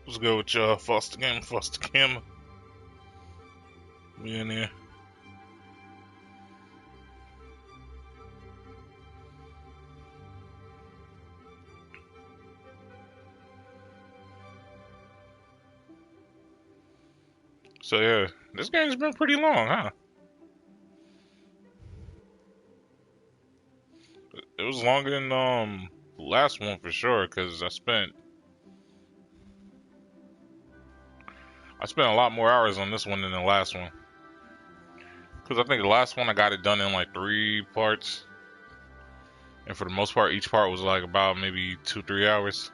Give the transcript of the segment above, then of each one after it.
Let's go with y'all. Foster Cam. We in here. So yeah, this game's been pretty long, huh? It was longer than the last one for sure, because I spent a lot more hours on this one than the last one. Because I think the last one I got it done in like 3 parts, and for the most part, each part was like about maybe 2-3 hours.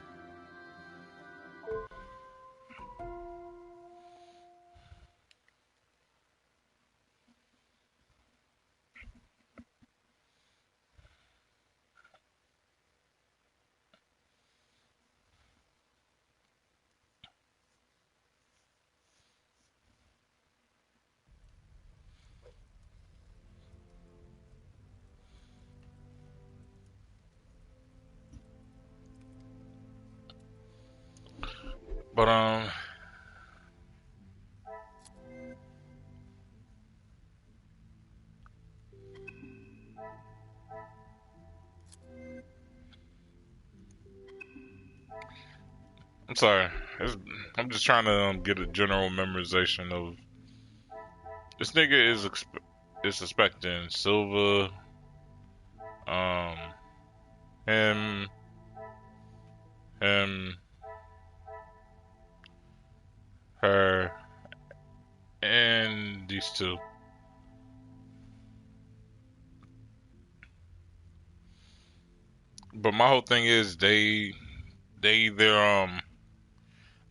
But I'm sorry. I'm just trying to get a general memorization of this nigga is suspecting Silva, him, her, and these two. But my whole thing is they either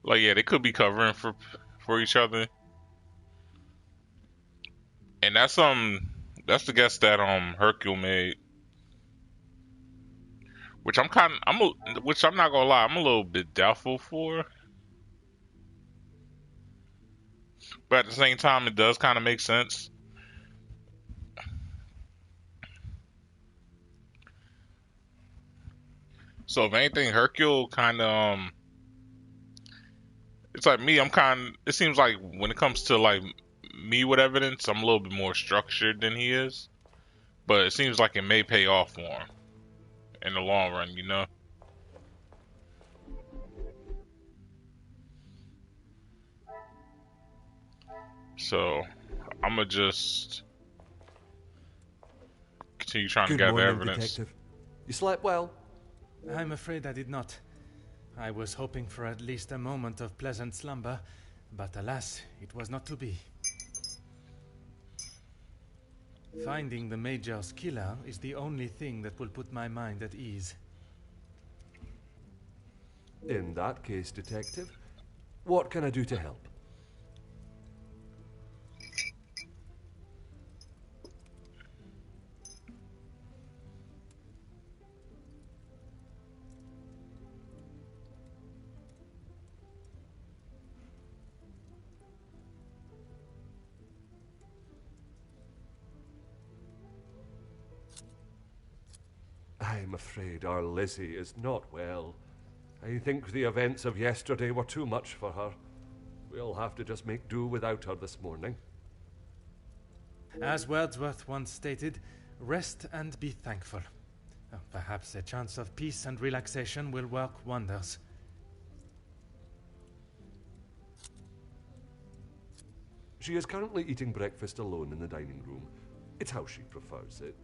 like yeah, they could be covering for each other. And that's the guess that Hercule made. Which I'm not gonna lie, I'm a little bit doubtful for. But at the same time it does kinda make sense. So if anything, Hercule kinda it's like me, it seems like when it comes to like me with evidence, I'm a little bit more structured than he is. But it seems like it may pay off for him in the long run, you know? So I'ma just continue trying to gather evidence. Detective. You slept well? I'm afraid I did not. I was hoping for at least a moment of pleasant slumber, but alas, it was not to be. Finding the Major's killer is the only thing that will put my mind at ease. In that case, Detective, what can I do to help? I'm afraid our Lizzie is not well. I think the events of yesterday were too much for her. We'll have to just make do without her this morning. As Wordsworth once stated, rest and be thankful. Perhaps a chance of peace and relaxation will work wonders. She is currently eating breakfast alone in the dining room. It's how she prefers it.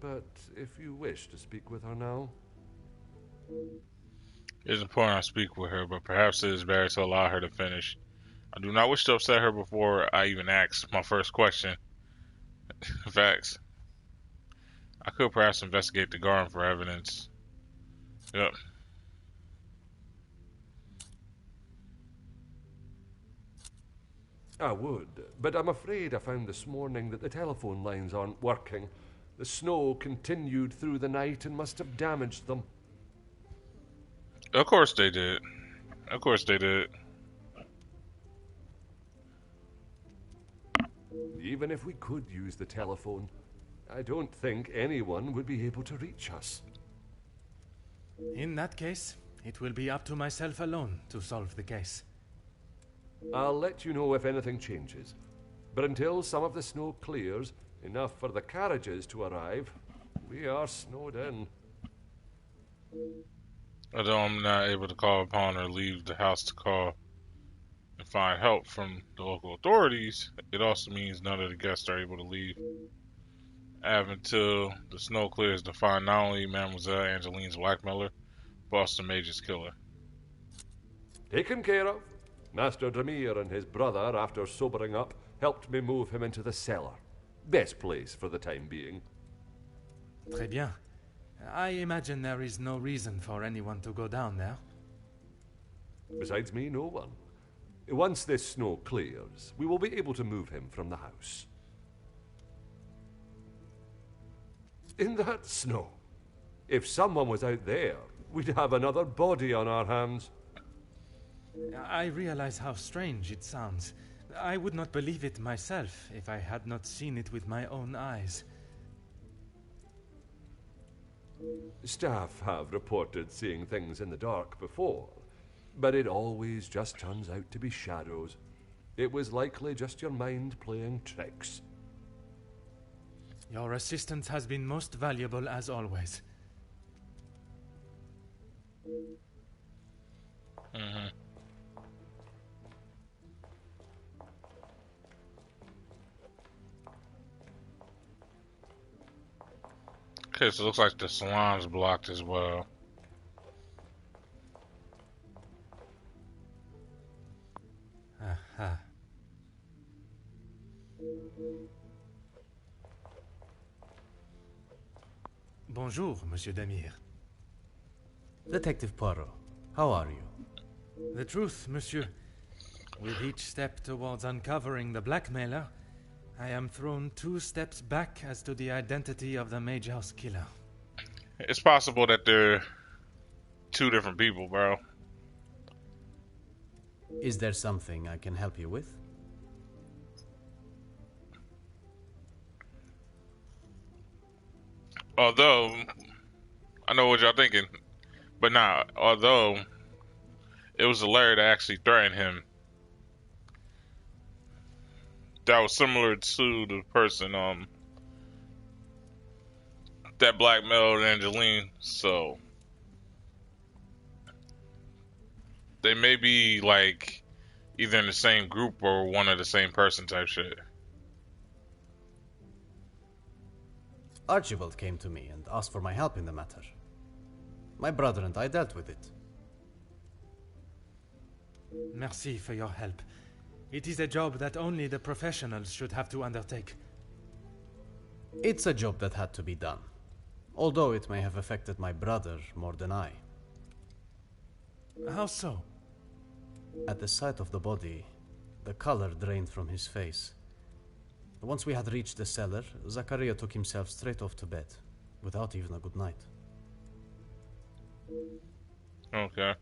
But if you wish to speak with her now... It is important I speak with her, but perhaps it is better to allow her to finish. I do not wish to upset her before I even ask my first question. Facts. I could perhaps investigate the garden for evidence. Yep. I would, but I'm afraid I found this morning that the telephone lines aren't working. The snow continued through the night and must have damaged them. Of course they did. Of course they did. Even if we could use the telephone, I don't think anyone would be able to reach us. In that case, it will be up to myself alone to solve the case. I'll let you know if anything changes. But until some of the snow clears, enough for the carriages to arrive, we are snowed in. Although I'm not able to call upon or leave the house to call and find help from the local authorities, it also means none of the guests are able to leave. I have until the snow clears to find not only Mademoiselle Angeline's blackmailer, but also the Major's killer. Taken care of. Master Dremir and his brother, after sobering up, helped me move him into the cellar. Best place for the time being. Très bien. I imagine there is no reason for anyone to go down there. Besides me, no one. Once this snow clears, we will be able to move him from the house. In that snow. If someone was out there, we'd have another body on our hands. I realize how strange it sounds. I would not believe it myself if I had not seen it with my own eyes. Staff have reported seeing things in the dark before, but it always just turns out to be shadows. It was likely just your mind playing tricks. Your assistance has been most valuable as always. Okay, so it looks like the salon's blocked as well. Aha. Bonjour, Monsieur Demir. Detective Poirot, how are you? The truth, Monsieur. With each step towards uncovering the blackmailer, I am thrown 2 steps back as to the identity of the Major's killer. It's possible that they're 2 different people, bro. Is there something I can help you with? Although, I know what y'all thinking, but nah, although it was the Larry that actually threatened him. That was similar to the person that blackmailed Angeline, so they may be like either in the same group or one of the same person type shit. Archibald came to me and asked for my help in the matter. My brother and I dealt with it. Merci for your help. It is a job that only the professionals should have to undertake. It's a job that had to be done, although it may have affected my brother more than I. How so? At the sight of the body, the color drained from his face. Once we had reached the cellar, Zachariah took himself straight off to bed, without even a good night. Okay.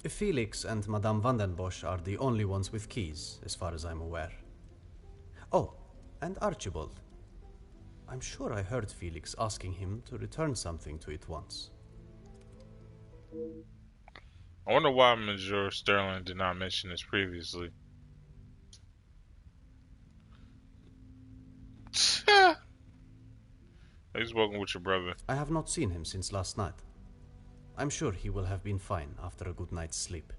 Felix and Madame Vandenbosch are the only ones with keys, as far as I'm aware. Oh, and Archibald. I'm sure I heard Felix asking him to return something to it once. I wonder why Monsieur Sterling did not mention this previously. He's spoken with your brother. I have not seen him since last night. I'm sure he will have been fine after a good night's sleep.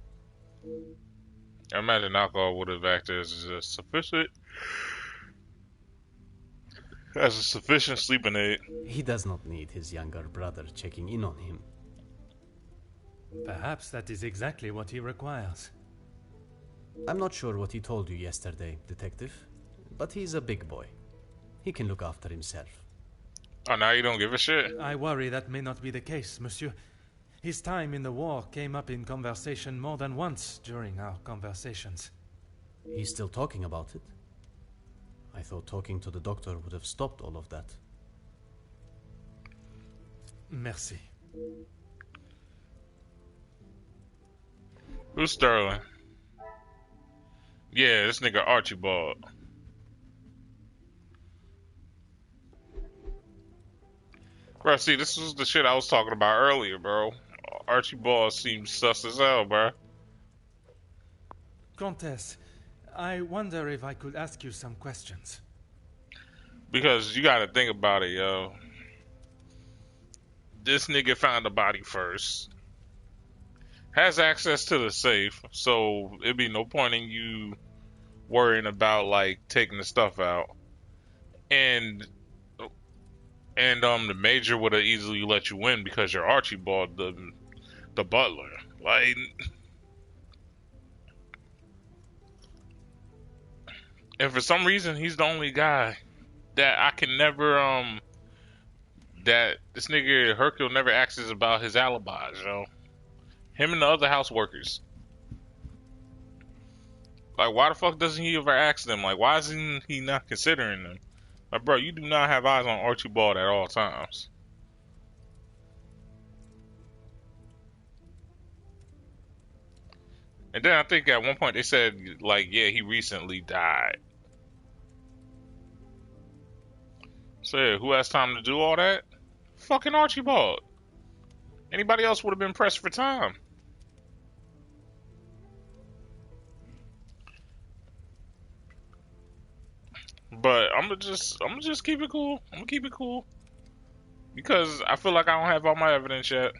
I imagine alcohol would have acted as a sufficient sleeping aid. He does not need his younger brother checking in on him. Perhaps that is exactly what he requires. I'm not sure what he told you yesterday, Detective, but he's a big boy. He can look after himself. Oh, now you don't give a shit? I worry that may not be the case, Monsieur. His time in the war came up in conversation more than once during our conversations. He's still talking about it? I thought talking to the doctor would have stopped all of that. Merci. Who's Sterling? Yeah, this nigga Bro, see, this was the shit I was talking about earlier, bro. Archibald seems sus as hell, bro. Comtesse, I wonder if I could ask you some questions. Because you gotta think about it, yo. This nigga found the body first. Has access to the safe, so it'd be no point in you worrying about, like, taking the stuff out. And the major would have easily let you win because you're Archibald, the butler. Like, and for some reason he's the only guy that I can never that this nigga Hercule never asks about his alibis, yo. Him and the other house workers. Like, why the fuck doesn't he ever ask them? Like, why isn't he not considering them? Like, bro, you do not have eyes on Archibald at all times. And then I think at one point they said, like, yeah, he recently died. So yeah, who has time to do all that? Fucking Archibald. Anybody else would have been pressed for time. But I'm gonna just keep it cool. I'm gonna keep it cool because I feel like I don't have all my evidence yet.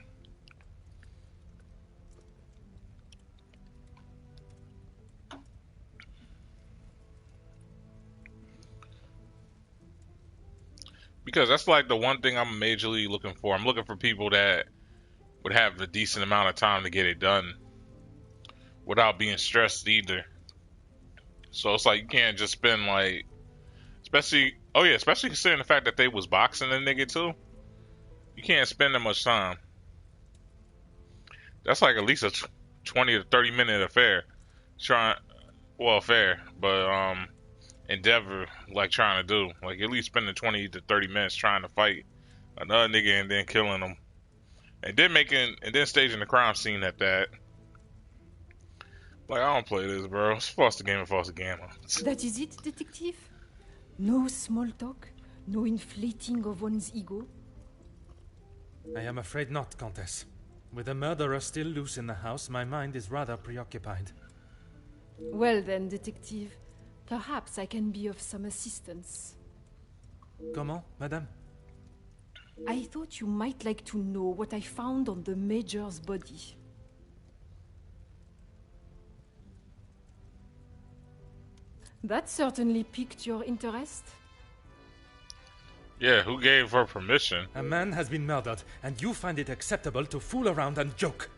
Because that's like the one thing I'm majorly looking for. I'm looking for people that would have a decent amount of time to get it done without being stressed either. So it's like you can't just spend like, especially considering the fact that they was boxing the nigga too. You can't spend that much time. That's like at least a 20 to 30 minute affair. Fair, but endeavor like trying to do. Like at least spending 20 to 30 minutes trying to fight another nigga and then killing him. And then staging the crime scene at that. Like, I don't play this, bro. It's Foster Gamer, Foster Gamer. That is it, detective? No small talk? No inflating of one's ego? I am afraid not, Comtesse. With the murderer still loose in the house, my mind is rather preoccupied. Well then, detective, perhaps I can be of some assistance. Comment, madame? I thought you might like to know what I found on the Major's body. That certainly piqued your interest. Yeah, who gave her permission? A man has been murdered, and you find it acceptable to fool around and joke.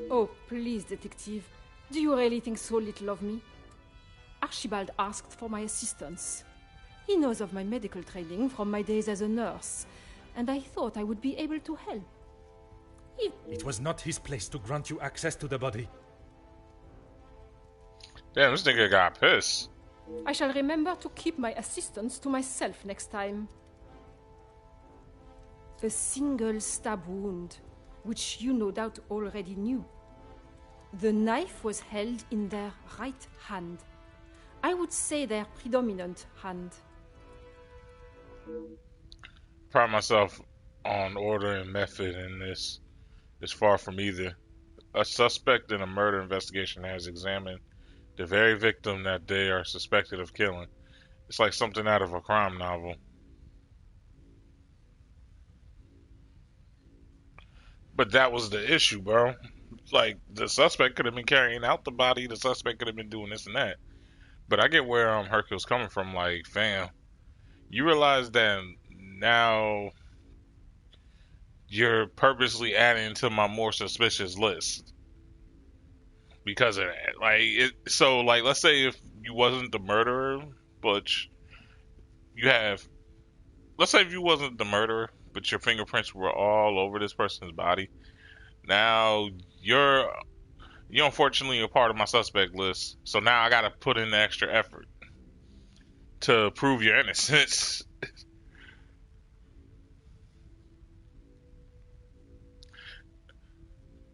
Oh, please, detective. Do you really think so little of me? Archibald asked for my assistance. He knows of my medical training from my days as a nurse, and I thought I would be able to help. It was not his place to grant you access to the body. Damn, this nigga got pissed. I shall remember to keep my assistance to myself next time. A single stab wound, which you no doubt already knew. The knife was held in their right hand. I would say their predominant hand. Pride myself on order and method in this. It's far from either. A suspect in a murder investigation has examined the very victim that they are suspected of killing. It's like something out of a crime novel. But that was the issue, bro. Like, the suspect could have been carrying out the body, the suspect could have been doing this and that. But I get where Hercule's coming from. Like, fam, you realize that now you're purposely adding to my more suspicious list because of that. Like, let's say if you wasn't the murderer, but let's say if you wasn't the murderer, but your fingerprints were all over this person's body. Now you're unfortunately a part of my suspect list, so now I gotta put in the extra effort to prove your innocence.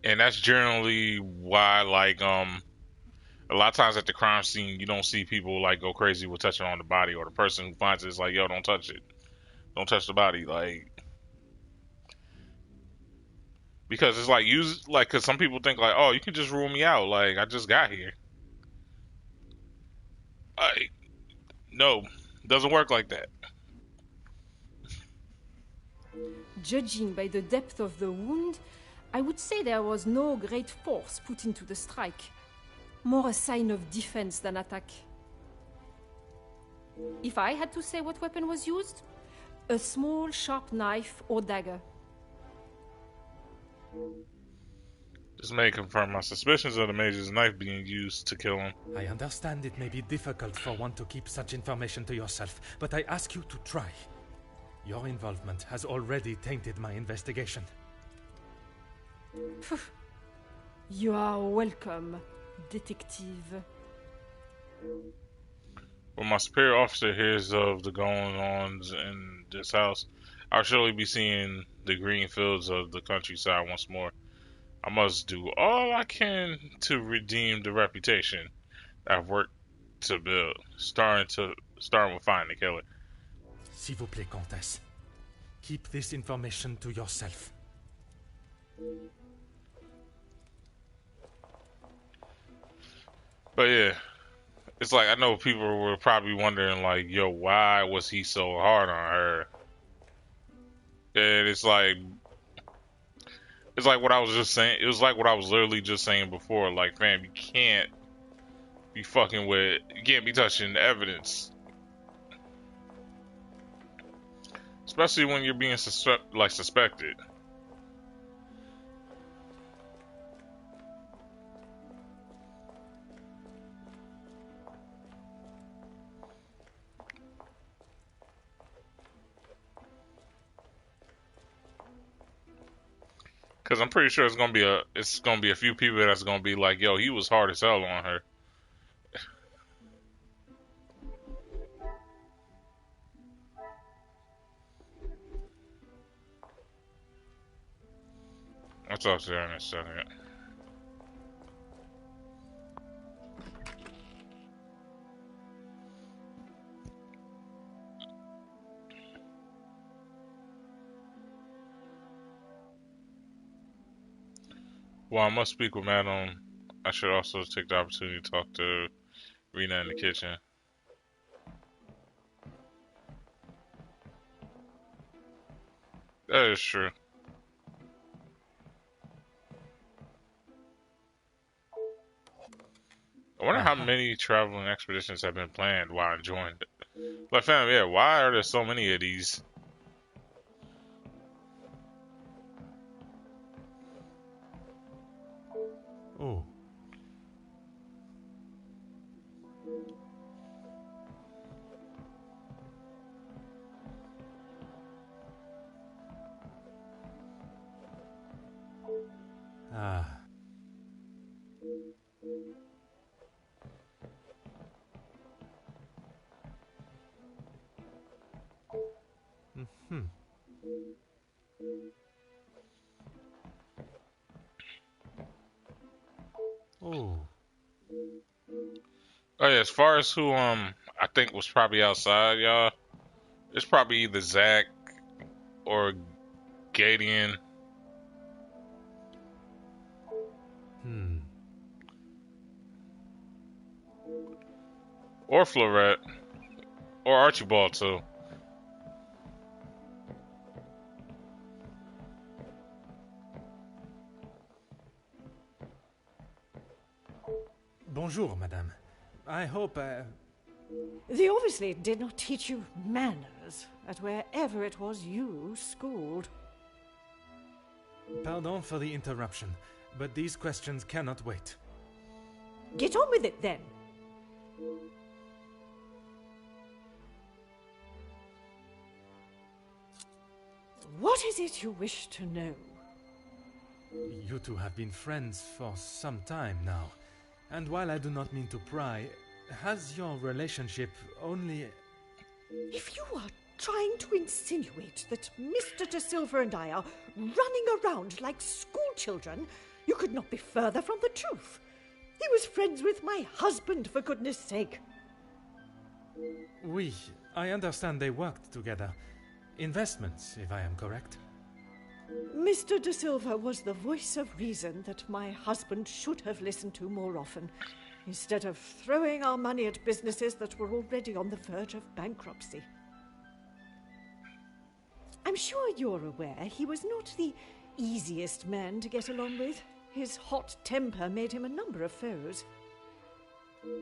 And that's generally why, like, a lot of times at the crime scene, you don't see people like go crazy with touching on the body, or the person who finds it is like, yo, don't touch it, don't touch the body. Like, Because it's like because some people think like, oh, you can just rule me out. Like I just got here. Like no, doesn't work like that. Judging by the depth of the wound, I would say there was no great force put into the strike. More a sign of defense than attack. If I had to say what weapon was used, a small sharp knife or dagger. This may confirm my suspicions of the Mage's knife being used to kill him. I understand it may be difficult for one to keep such information to yourself, but I ask you to try. Your involvement has already tainted my investigation. You are welcome, detective. When my superior officer hears of the goings-ons in this house, I'll surely be seeing the green fields of the countryside once more. I must do all I can to redeem the reputation I've worked to build, starting with finding the killer. S'il vous plaît, Comtesse. Keep this information to yourself. But yeah, it's like I know people were probably wondering like, yo, why was he so hard on her? And it's like what I was just saying. It was like what I was literally just saying before. Like, fam, you can't be you can't be touching the evidence. Especially when you're being suspected. Cause I'm pretty sure it's gonna be a few people that's gonna be like, yo, he was hard as hell on her. I'll talk to her in a second. While I must speak with Madam, I should also take the opportunity to talk to Rena in the kitchen. That is true. I wonder how many traveling expeditions have been planned while enjoying it. Like, fam, yeah, why are there so many of these? Oh. Ah. Mm-hmm. Oh. Oh yeah, as far as who I think was probably outside, y'all, it's probably either Zach or Gadian. Or Florette. Or Archibald too. Bonjour, madame. I hope They obviously did not teach you manners at wherever it was you schooled. Pardon for the interruption, but these questions cannot wait. Get on with it then. What is it you wish to know? You two have been friends for some time now, and while I do not mean to pry, has your relationship only... If you are trying to insinuate that Mr. De Silva and I are running around like schoolchildren, you could not be further from the truth. He was friends with my husband, for goodness sake. Oui, I understand they worked together. Investments, if I am correct. Mr. De Silva was the voice of reason that my husband should have listened to more often, instead of throwing our money at businesses that were already on the verge of bankruptcy. I'm sure you're aware he was not the easiest man to get along with. His hot temper made him a number of foes.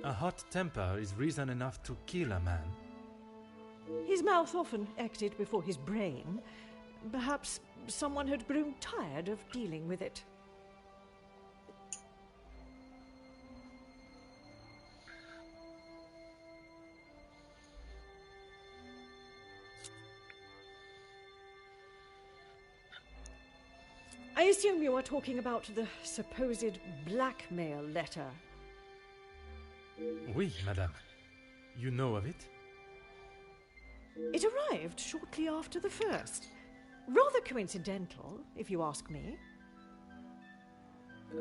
A hot temper is reason enough to kill a man. His mouth often acted before his brain. Perhaps someone had grown tired of dealing with it. I assume you are talking about the supposed blackmail letter. Oui, madame. You know of it? It arrived shortly after the first. Rather coincidental, if you ask me.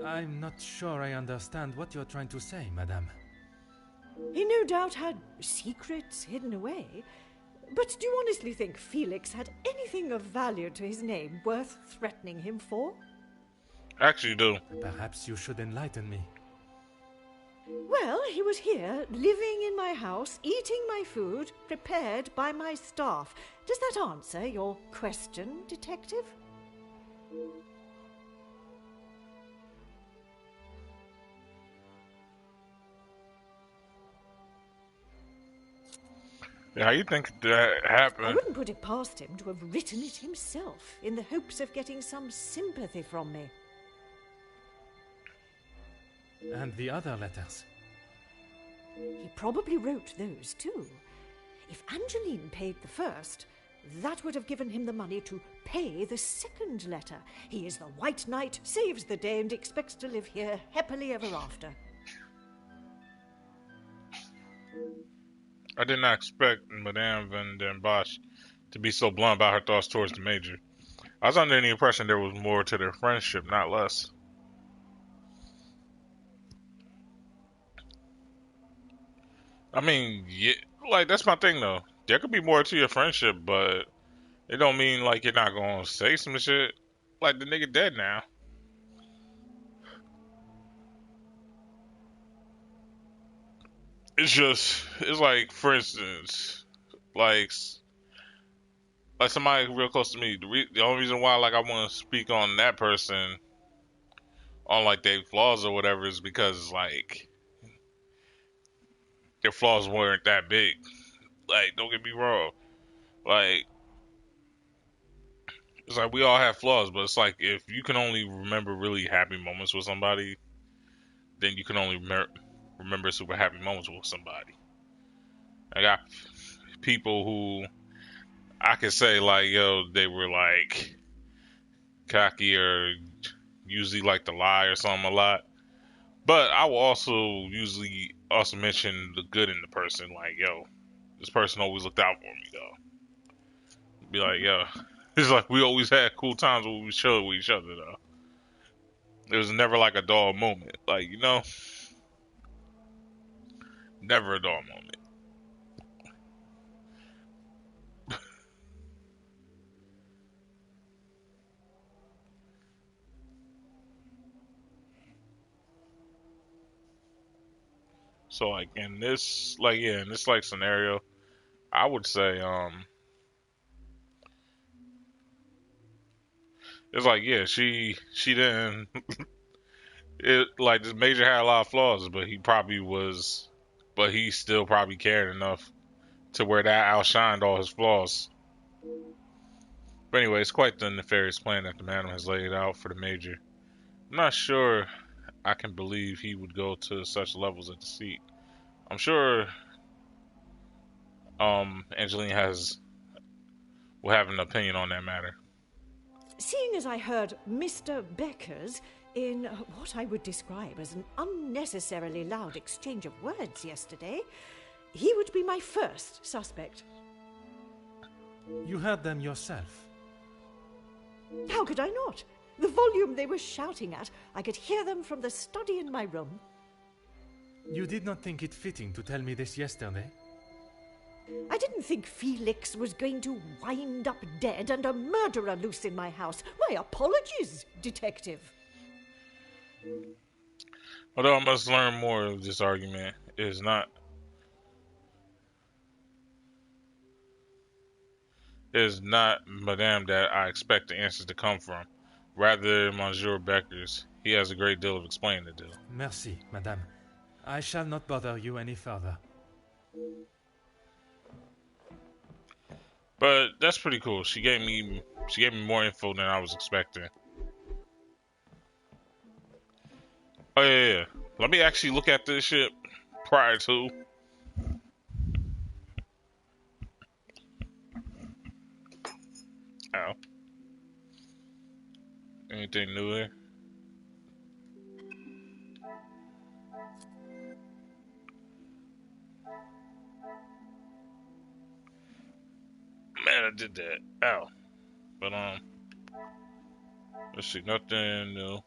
I'm not sure I understand what you're trying to say, madame. He no doubt had secrets hidden away. But do you honestly think Felix had anything of value to his name worth threatening him for? Actually, do. Perhaps you should enlighten me. Well, he was here, living in my house, eating my food, prepared by my staff. Does that answer your question, detective? Yeah, how you think that I happened? wouldn't put it past him to have written it himself, in the hopes of getting some sympathy from me. And the other letters? He probably wrote those too. If Angeline paid the first, that would have given him the money to pay the second letter. He is the White Knight, saves the day, and expects to live here happily ever after. I did not expect Madame Van den Bosch to be so blunt about her thoughts towards the Major. I was under the impression there was more to their friendship, not less. I mean, yeah, like, that's my thing, though. There could be more to your friendship, but it don't mean, like, you're not gonna say some shit. Like, the nigga dead now. It's like, for instance, like somebody real close to me. The only reason why, like, I want to speak on that person, on, like, their flaws or whatever, is because, like, their flaws weren't that big. Like, don't get me wrong. Like, it's like we all have flaws, but it's like if you can only remember really happy moments with somebody, then you can only remember super happy moments with somebody. I got people who I could say, like, yo, they were like cocky or usually like to lie or something a lot. But I will also usually also mention the good in the person, like, yo, this person always looked out for me, though. Be like, yo, it's like we always had cool times when we chilled with each other, though. It was never like a dull moment, like, you know, never a dull moment. So, like, in this, like, yeah, in this, like, scenario, I would say, it's like, yeah, she didn't, it, like, this Major had a lot of flaws, but he still probably cared enough to where that outshined all his flaws. But anyway, it's quite the nefarious plan that the madam has laid out for the Major. I'm not sure I can believe he would go to such levels of deceit. I'm sure Angeline will have an opinion on that matter. Seeing as I heard Mr. Becker's in what I would describe as an unnecessarily loud exchange of words yesterday, he would be my first suspect. You heard them yourself. How could I not? The volume they were shouting at, I could hear them from the study in my room. You did not think it fitting to tell me this yesterday? I didn't think Felix was going to wind up dead and a murderer loose in my house. My apologies, Detective. Although I must learn more of this argument, it is not Madame that I expect the answers to come from. Rather, Monsieur Becker's. He has a great deal of explaining to do. Merci, madame. I shall not bother you any further. But that's pretty cool. She gave me more info than I was expecting. Oh yeah. Let me actually look at this shit prior to. Oh. Anything new here? Man, I did that. Ow. But let's see, nothing new.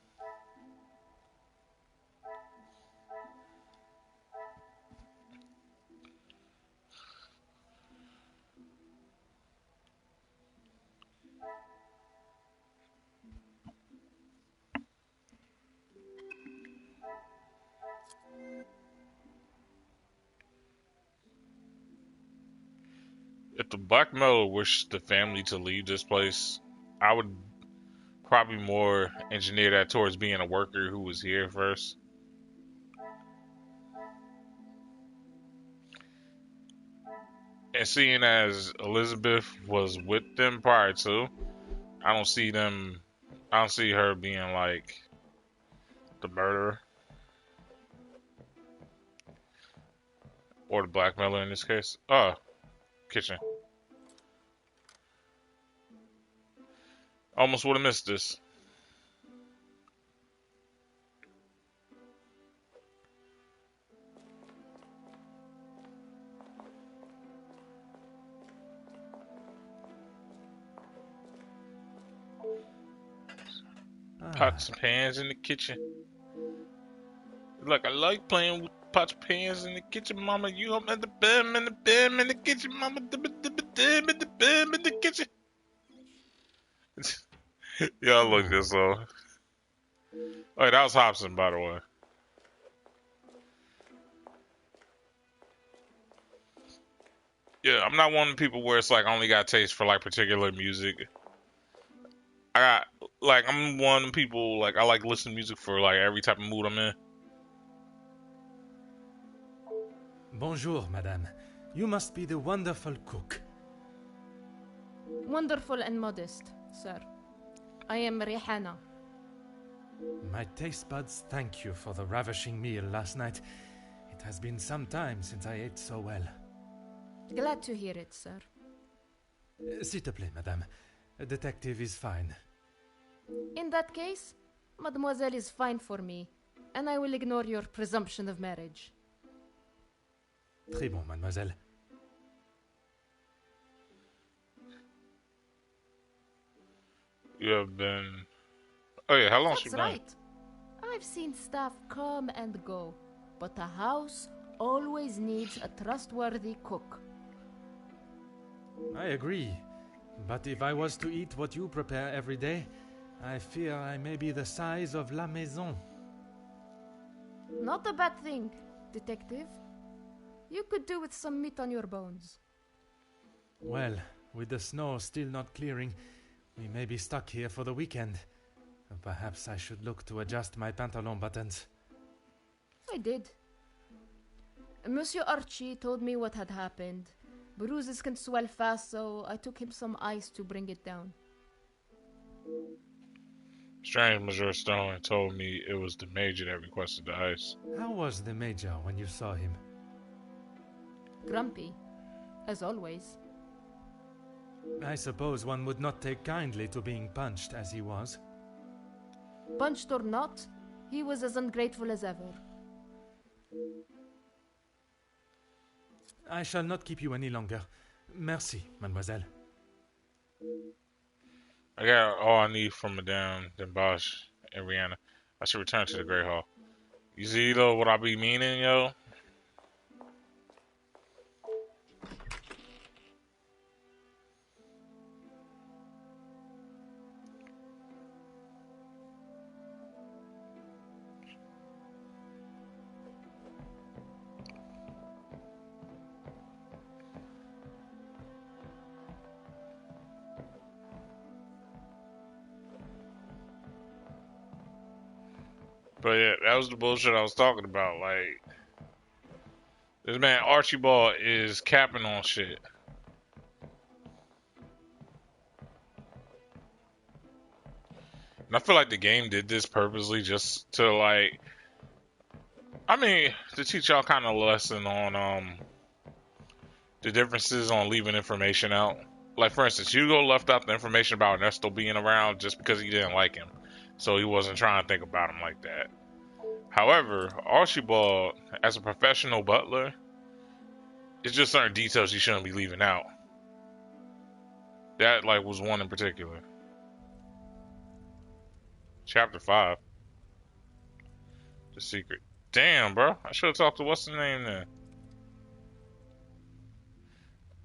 If the blackmailer wished the family to leave this place, I would probably more engineer that towards being a worker who was here first. And seeing as Elizabeth was with them prior to, I don't see her being like the murderer or the blackmailer in this case. Oh, kitchen. Almost would have missed this. Pots and pans in the kitchen. Look, I like playing with pots and pans in the kitchen, mama. You up at the bed, in the bed, in the kitchen, mama. In the bed, in the kitchen. Y'all look this up. Oh, that was Hobson, by the way. Yeah, I'm not one of the people where it's like I only got taste for like particular music. I'm one of the people like I like listening to music for like every type of mood I'm in. Bonjour, madame. You must be the wonderful cook. Wonderful and modest, sir. I am Rihanna. My taste buds thank you for the ravishing meal last night. It has been some time since I ate so well. Glad to hear it, sir. S'il te plaît, madame. A detective is fine. In that case, mademoiselle is fine for me, and I will ignore your presumption of marriage. Très bon, mademoiselle. You have been... Oh yeah, how long she That's been? right. I've seen staff come and go, but a house always needs a trustworthy cook. I agree. But if I was to eat what you prepare every day, I fear I may be the size of La Maison. Not a bad thing, detective. You could do with some meat on your bones. Well, with the snow still not clearing, we may be stuck here for the weekend. Perhaps I should look to adjust my pantalon buttons. I did. Monsieur Archie told me what had happened. Bruises can swell fast, so I took him some ice to bring it down. Strange Monsieur Stone told me it was the Major that requested the ice. How was the Major when you saw him? Grumpy, as always. I suppose one would not take kindly to being punched as he was. Punched or not, he was as ungrateful as ever. I shall not keep you any longer. Merci, mademoiselle. I got all I need from Madame Dembosch and Rihanna. I should return to the Great Hall. You see though what I be meaning, yo? But yeah, that was the bullshit I was talking about. Like, this man Archibald is capping on shit. And I feel like the game did this purposely just to like, I mean, to teach y'all kind of a lesson on the differences on leaving information out. Like, for instance, Hugo left out the information about Ernesto being around just because he didn't like him. So he wasn't trying to think about him like that. However, Archibald, as a professional butler, it's just certain details you shouldn't be leaving out. That, like, was one in particular. Chapter 5. The secret. Damn, bro. I should have talked to what's the name then.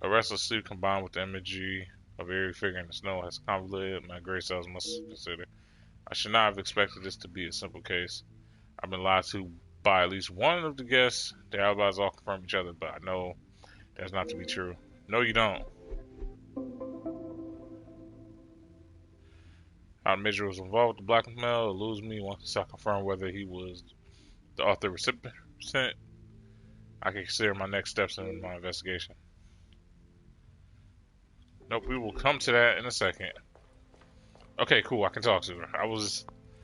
A restless sleep combined with the imagery of every figure in the snow has convoluted my gray cells must consider. I should not have expected this to be a simple case. I've been lied to by at least one of the guests. Their alibis all confirm each other, but I know that's not to be true. No, you don't. How the Major was involved with the blackmail eludes me once I confirm whether he was the author recipient. I can consider my next steps in my investigation. Nope, we will come to that in a second. Okay, cool, I can talk to her.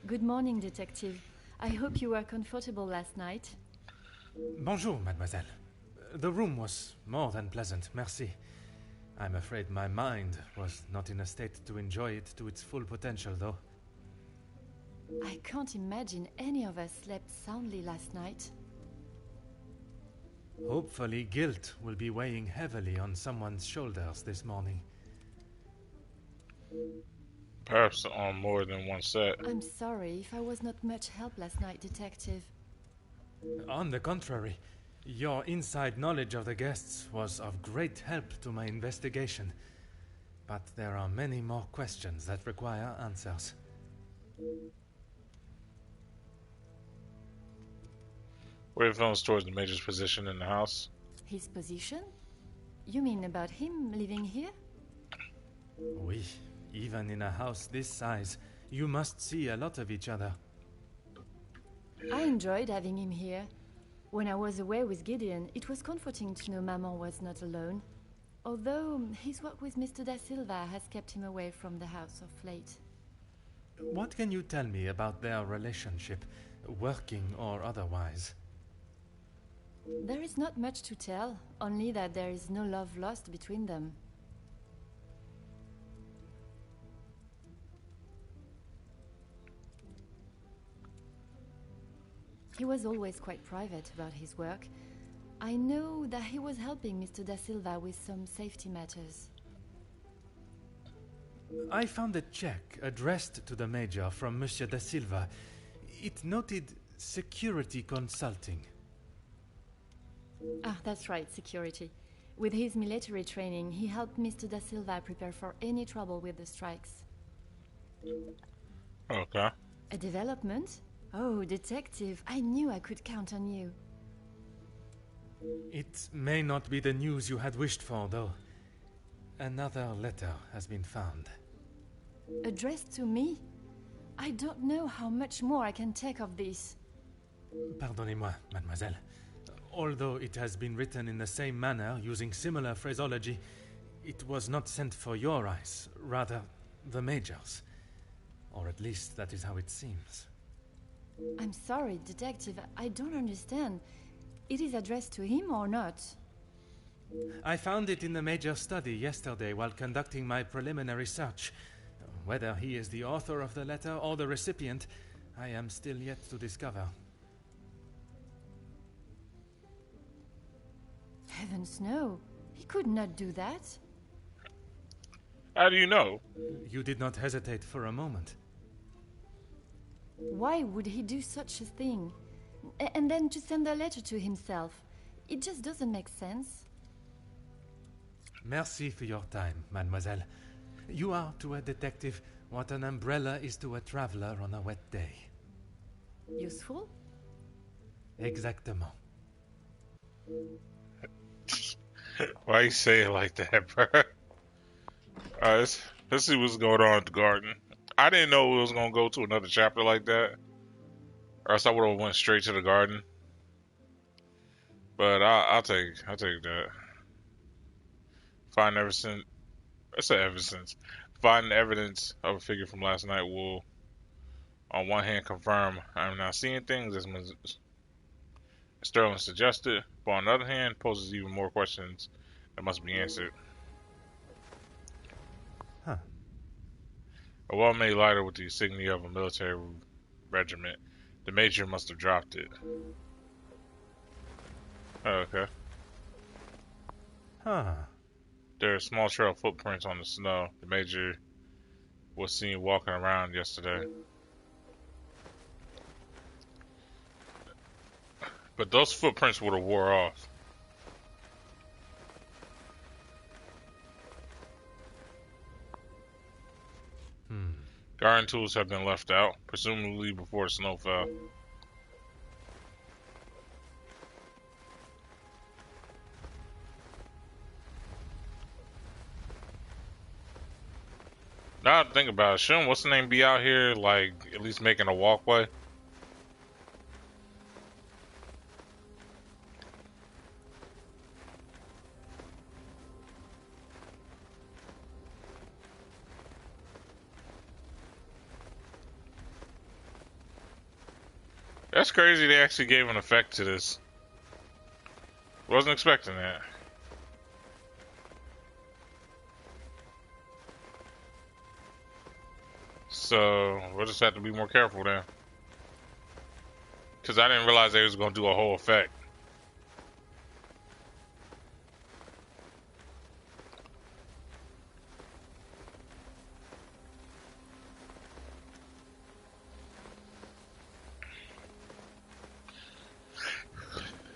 Good morning, Detective. I hope you were comfortable last night. Bonjour, mademoiselle. The room was more than pleasant, merci. I'm afraid my mind was not in a state to enjoy it to its full potential, though. I can't imagine any of us slept soundly last night. Hopefully, guilt will be weighing heavily on someone's shoulders this morning. Perhaps on more than one set. I'm sorry if I was not much help last night, Detective. On the contrary, your inside knowledge of the guests was of great help to my investigation. But there are many more questions that require answers. What if it comes towards the Major's position in the house? His position? You mean about him living here? Oui. Even in a house this size, you must see a lot of each other. I enjoyed having him here. When I was away with Gideon, it was comforting to know Maman was not alone. Although his work with Mr. Da Silva has kept him away from the house of late. What can you tell me about their relationship, working or otherwise? There is not much to tell, only that there is no love lost between them. He was always quite private about his work. I know that he was helping Mr. Da Silva with some safety matters. I found a check addressed to the Major from Monsieur Da Silva. It noted security consulting. Ah, that's right, security. With his military training, he helped Mr. Da Silva prepare for any trouble with the strikes. Okay. A development? Oh, Detective, I knew I could count on you. It may not be the news you had wished for, though. Another letter has been found. Addressed to me? I don't know how much more I can take of this. Pardonnez-moi, mademoiselle. Although it has been written in the same manner, using similar phraseology, it was not sent for your eyes, rather the Major's. Or at least that is how it seems. I'm sorry, Detective, I don't understand. It is addressed to him or not? I found it in the Major's study yesterday while conducting my preliminary search. Whether he is the author of the letter or the recipient, I am still yet to discover. Heavens no, he could not do that. How do you know? You did not hesitate for a moment. Why would he do such a thing? And then to send a letter to himself? It just doesn't make sense. Merci for your time, mademoiselle. You are to a detective what an umbrella is to a traveler on a wet day. Useful? Exactement. Why you say it like that, bro? Alright, let's see what's going on at the garden. I didn't know it was gonna go to another chapter like that. Or else I would have went straight to the garden. But I'll take that. Find evidence. I said evidence. Find evidence of a figure from last night will, on one hand, confirm I'm not seeing things as Sterling suggested, but on the other hand, poses even more questions that must be answered. Huh. A well-made lighter with the insignia of a military regiment. The major must have dropped it. Oh, okay. Huh. There are small trail footprints on the snow. The major was seen walking around yesterday. But those footprints would have wore off. Garden tools have been left out, presumably before the snow fell. Now that I think about it, shouldn't what's the name be out here, like, at least making a walkway? That's crazy they actually gave an effect to this. Wasn't expecting that. So, we'll just have to be more careful then. Because I didn't realize they was going to do a whole effect.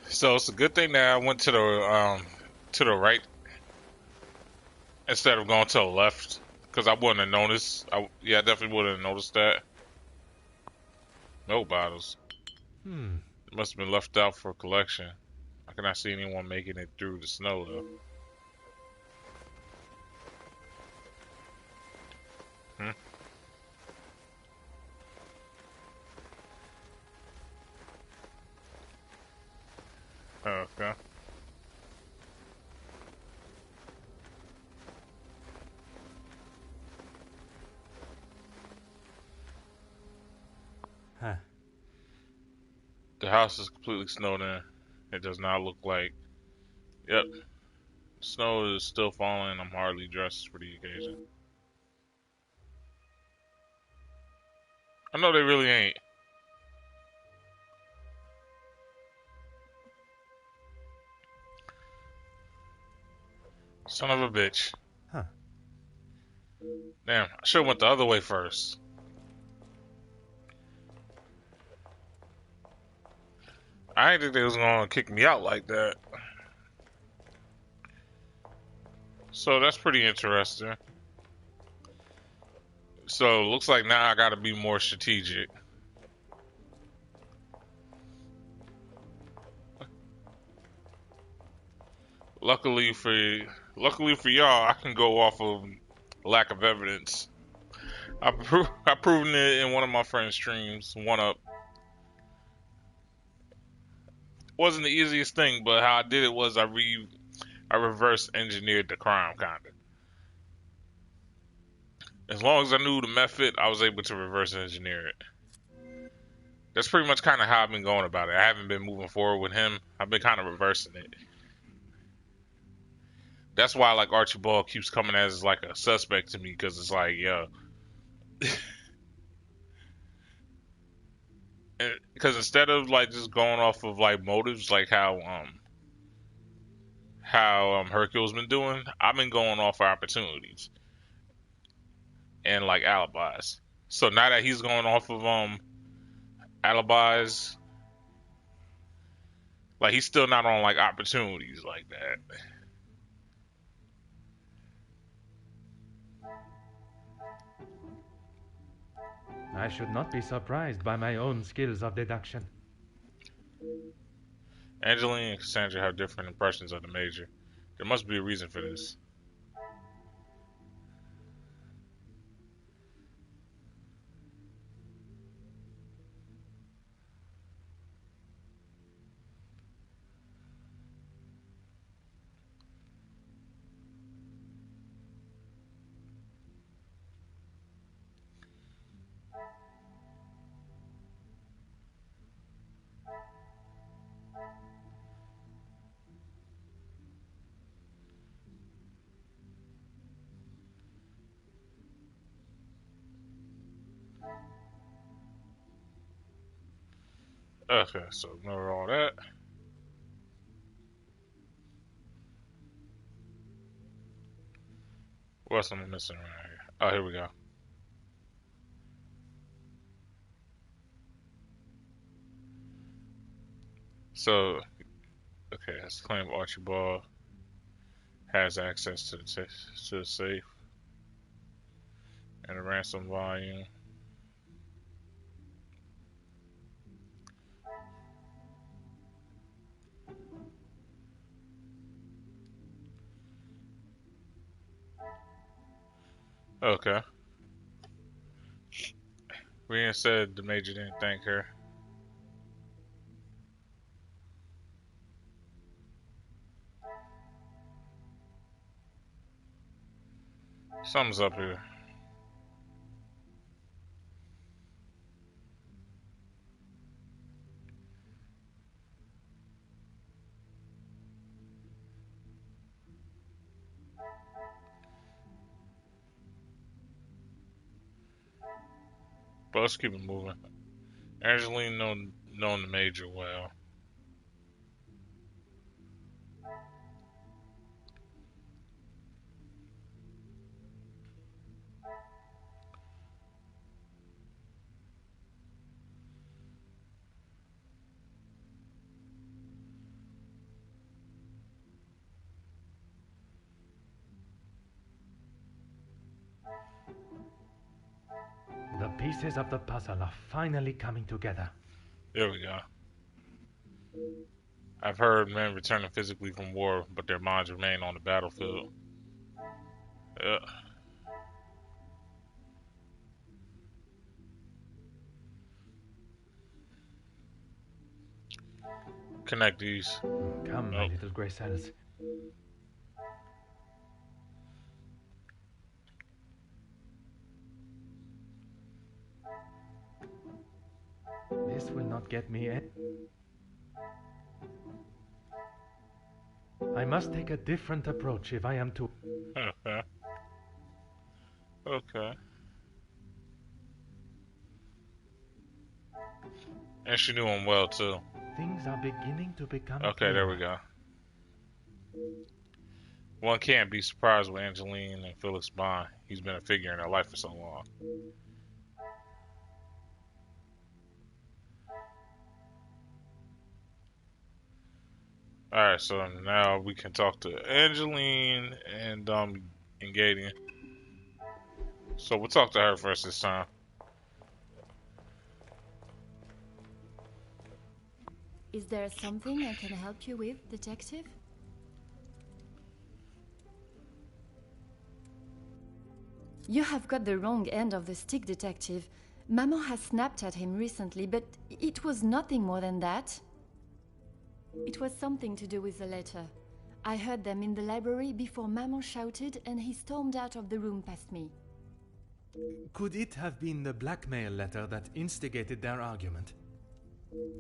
So it's a good thing that I went to the right instead of going to the left, because I wouldn't have noticed. I definitely wouldn't have noticed that. Milk bottles. It must have been left out for collection. I cannot see anyone making it through the snow though. Okay. Huh. The house is completely snowed in. It does not look like. Yep. Snow is still falling. I'm hardly dressed for the occasion. I know they really ain't. Son of a bitch. Huh. Damn, I should have went the other way first. I didn't think they was gonna kick me out like that. So that's pretty interesting. So looks like now I gotta be more strategic. Luckily for y'all, I can go off of lack of evidence. I've proven it in one of my friend's streams. One up. Wasn't the easiest thing, but how I did it was I reverse engineered the crime, kinda. As long as I knew the method, I was able to reverse engineer it. That's pretty much kind of how I've been going about it. I haven't been moving forward with him. I've been kind of reversing it. That's why like Archibald keeps coming as like a suspect to me, because it's like, yo. Because instead of like just going off of like motives, like how Hercule's been doing, I've been going off for opportunities and like alibis. So now that he's going off of alibis, like he's still not on like opportunities like that. I should not be surprised by my own skills of deduction. Angeline and Cassandra have different impressions of the Major. There must be a reason for this. Okay, so ignore all that. What's I'm missing right here? Oh, here we go. So, okay, let's claim Archibald has access to the safe and the ransom volume. Okay. Rhea said the major didn't thank her. Something's up here. But let's keep it moving. Angeline known the major well. The pieces of the puzzle are finally coming together. There we go. I've heard men returning physically from war, but their minds remain on the battlefield. Yeah. Connect these. Come, my little grey cells. This will not get me in. I must take a different approach if I am to... Okay. Okay. And she knew him well, too. Things are beginning to become Okay, there we go. One can't be surprised with Angeline and Felix bond. He's been a figure in her life for so long. Alright, so now we can talk to Angeline and Gideon. So we'll talk to her first this time. Is there something I can help you with, detective? You have got the wrong end of the stick, detective. Maman has snapped at him recently, but it was nothing more than that. It was something to do with the letter. I heard them in the library before Maman shouted and he stormed out of the room past me. Could it have been the blackmail letter that instigated their argument?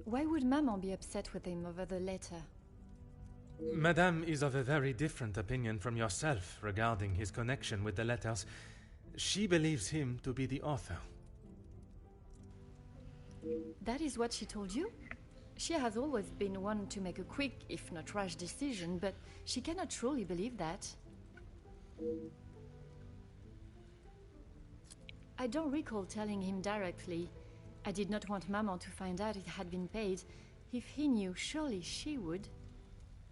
Why would Maman be upset with him over the letter? Madame is of a very different opinion from yourself regarding his connection with the letters. She believes him to be the author. That is what she told you? She has always been one to make a quick, if not rash decision, but she cannot truly believe that. I don't recall telling him directly. I did not want Maman to find out it had been paid. If he knew, surely she would.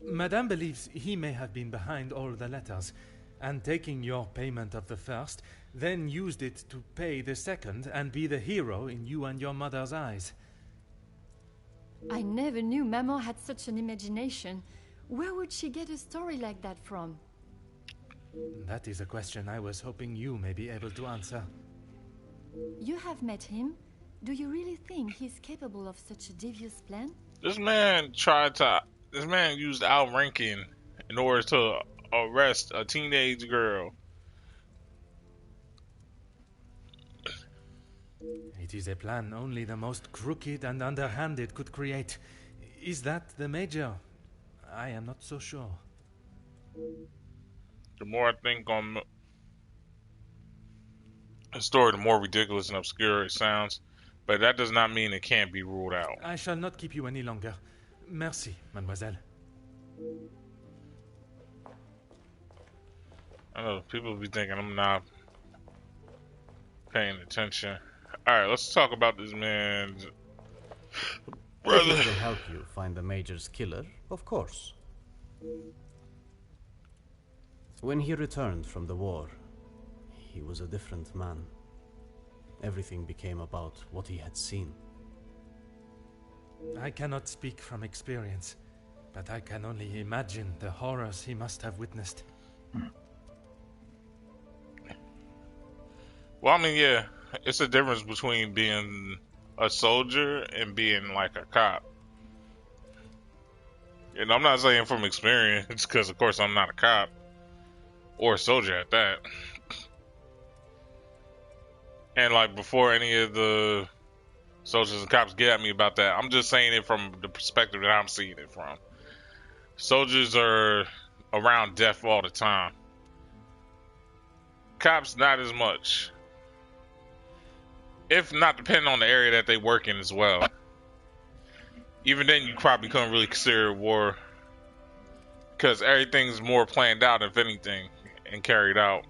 Madame believes he may have been behind all the letters, and taking your payment of the first, then used it to pay the second and be the hero in you and your mother's eyes. I never knew Maman had such an imagination. Where would she get a story like that from? That is a question I was hoping you may be able to answer. You have met him. Do you really think he's capable of such a devious plan? This man used outranking in order to arrest a teenage girl. It is a plan only the most crooked and underhanded could create. Is that the Major? I am not so sure. The more I think on the story, the more ridiculous and obscure it sounds. but that does not mean it can't be ruled out. I shall not keep you any longer. Merci, mademoiselle. I know people be thinking I'm not paying attention. Alright, let's talk about this man's brother. If it will help you find the Major's killer, of course. When he returned from the war, he was a different man. Everything became about what he had seen. I cannot speak from experience, but I can only imagine the horrors he must have witnessed. Well, I mean, yeah, it's a difference between being a soldier and being like a cop. And I'm not saying from experience, because of course I'm not a cop or a soldier at that. And like before any of the soldiers and cops get at me about that, I'm just saying it from the perspective that I'm seeing it from. Soldiers are around death all the time. Cops, not as much. If not, depending on the area that they work in as well. Even then, you probably couldn't really consider it war, because everything's more planned out, if anything, and carried out.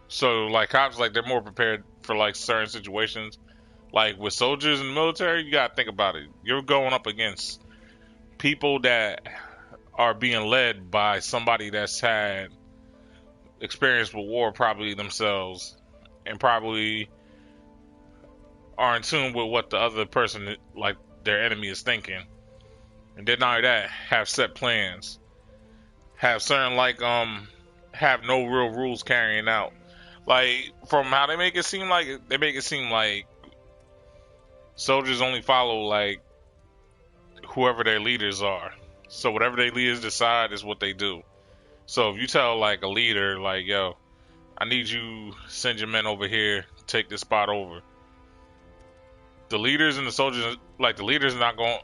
So, like, cops, like, they're more prepared for, like, certain situations. Like, with soldiers in the military, you gotta think about it. You're going up against people that are being led by somebody that's had experience with war probably themselves, and probably are in tune with what the other person, like their enemy, is thinking. And then not only that, have set plans, have certain have no real rules carrying out. Like, from how they make it seem like soldiers only follow like whoever their leaders are. So whatever their leaders decide is what they do. So if you tell like a leader, like, yo, I need you send your men over here, take this spot over. The leaders and the soldiers, like the leaders are not going,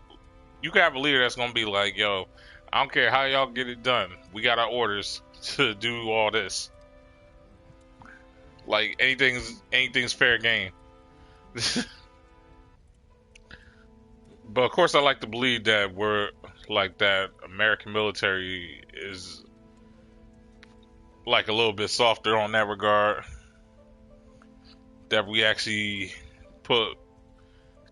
you can have a leader that's going to be like, yo, I don't care how y'all get it done. We got our orders to do all this. Like anything's fair game. But of course I like to believe that we're like that American military is like a little bit softer on that regard, that we actually put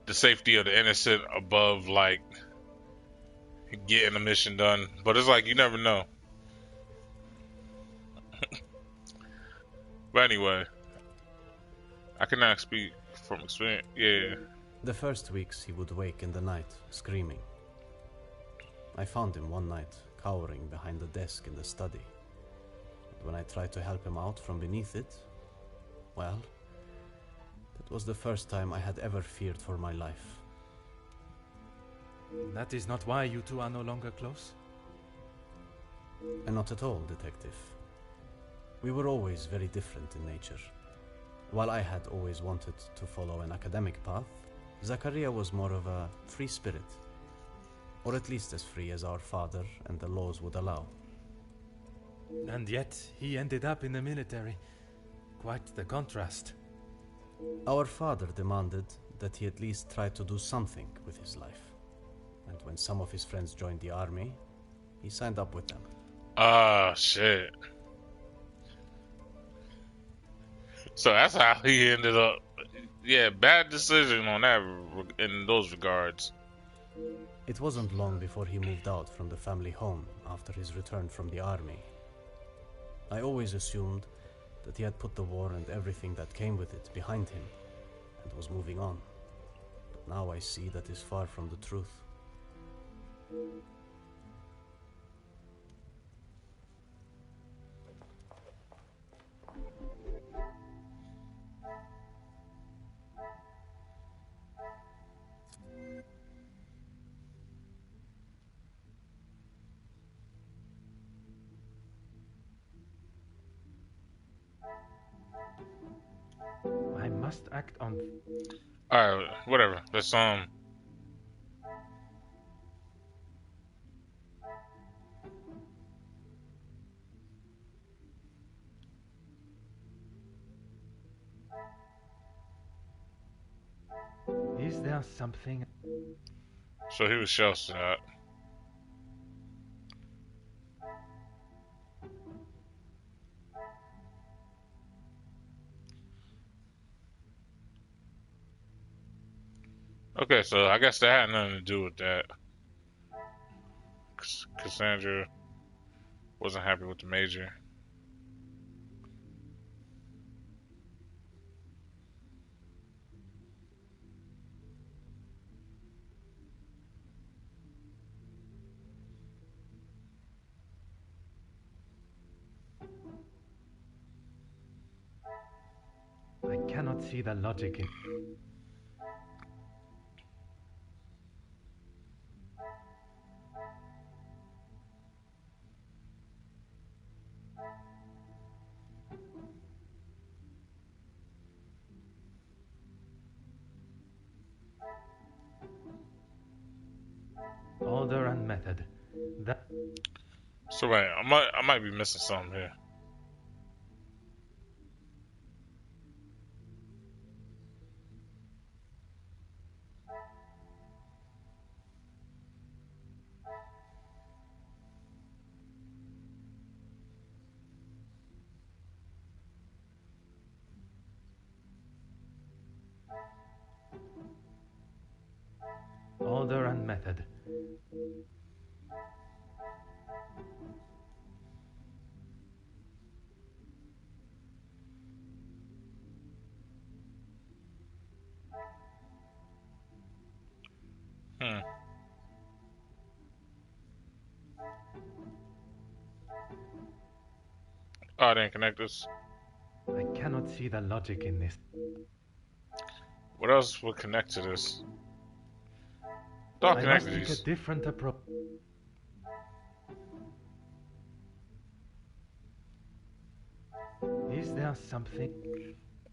the safety of the innocent above like getting the mission done. But it's like you never know. But anyway, I cannot speak from experience. Yeah. The first weeks he would wake in the night, screaming. I found him one night, cowering behind the desk in the study. When I tried to help him out from beneath it, well, that was the first time I had ever feared for my life. That is not why you two are no longer close? And not at all, Detective. We were always very different in nature. While I had always wanted to follow an academic path, Zachariah was more of a free spirit. Or at least as free as our father and the laws would allow. And yet, he ended up in the military. Quite the contrast. Our father demanded that he at least try to do something with his life. And when some of his friends joined the army, he signed up with them. Ah, shit. So that's how he ended up. Yeah, bad decision on that in those regards. It wasn't long before he moved out from the family home after his return from the army. I always assumed that he had put the war and everything that came with it behind him and was moving on. But now I see that is far from the truth. I must act on... Alright, whatever. Let's Is there something? So he was shell-shocked. Okay, so I guess that had nothing to do with that. Cassandra wasn't happy with the major. I cannot see the logic in. Order and method. That So wait, I might be missing something here. order and method. Oh, I didn't connect this. I cannot see the logic in this. What else would connect to this? Don't I connect must take these. a different approach. Is there something?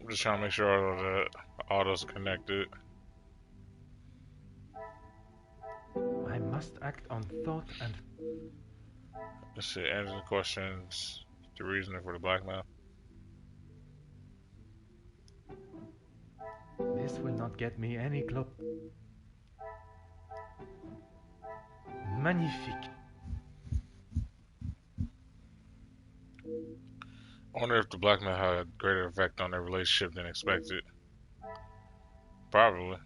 I'm just trying to make sure all the auto's connected. I must act on thought and... Let's see, answer the questions. The reasoning for the blackmail. This will not get me any close. Magnifique. I wonder if the blackmail had a greater effect on their relationship than expected. Probably.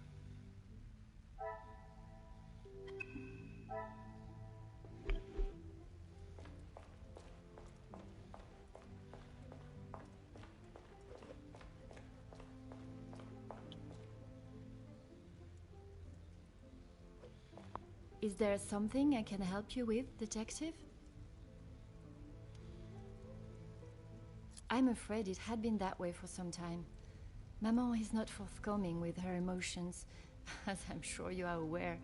Is there something I can help you with, Detective? I'm afraid it had been that way for some time. Maman is not forthcoming with her emotions, as I'm sure you are aware,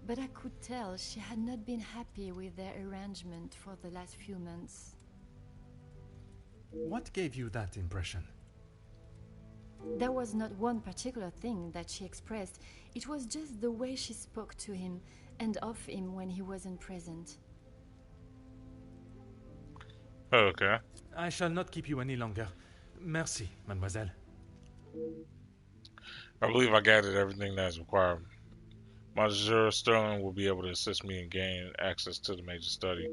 but I could tell she had not been happy with their arrangement for the last few months. What gave you that impression? There was not one particular thing that she expressed, it was just the way she spoke to him and of him when he wasn't present. Okay. I shall not keep you any longer. Merci, mademoiselle. I believe I gathered everything that is required. Monsieur Sterling will be able to assist me in gaining access to the major study.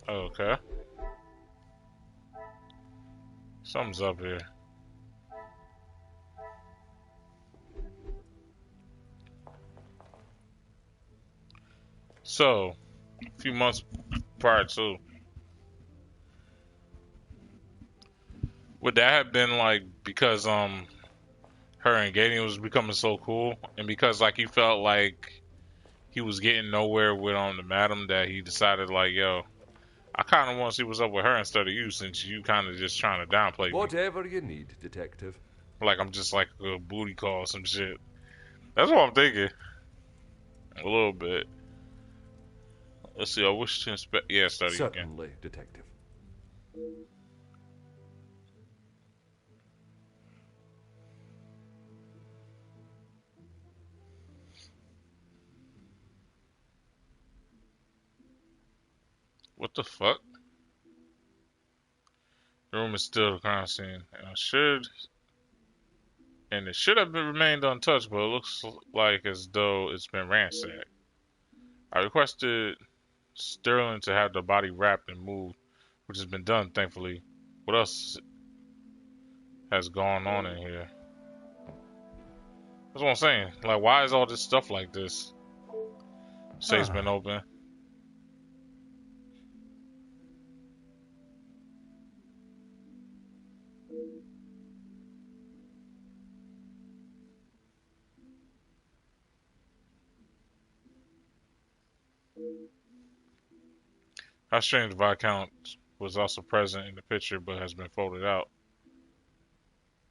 Okay. Something's up here. So, a few months prior to, would that have been like because her and Gideon was becoming so cool, and because like he felt like he was getting nowhere with the madam, that he decided like, yo, I kind of want to see what's up with her instead of you, since you kind of just trying to downplay me. Whatever you need, detective. Like I'm just like a booty call or some shit. That's what I'm thinking. A little bit. Let's see, I wish to inspect. Yeah, study again. Certainly, detective. What the fuck? The room is still the crime scene, and I should and it should have been remained untouched, but it looks like as though it's been ransacked. I requested Sterling to have the body wrapped and moved, which has been done, thankfully. What else has gone on in here? That's what I'm saying. Like, why is all this stuff like this? Safe's been open. How strange Viscount was also present in the picture but has been folded out.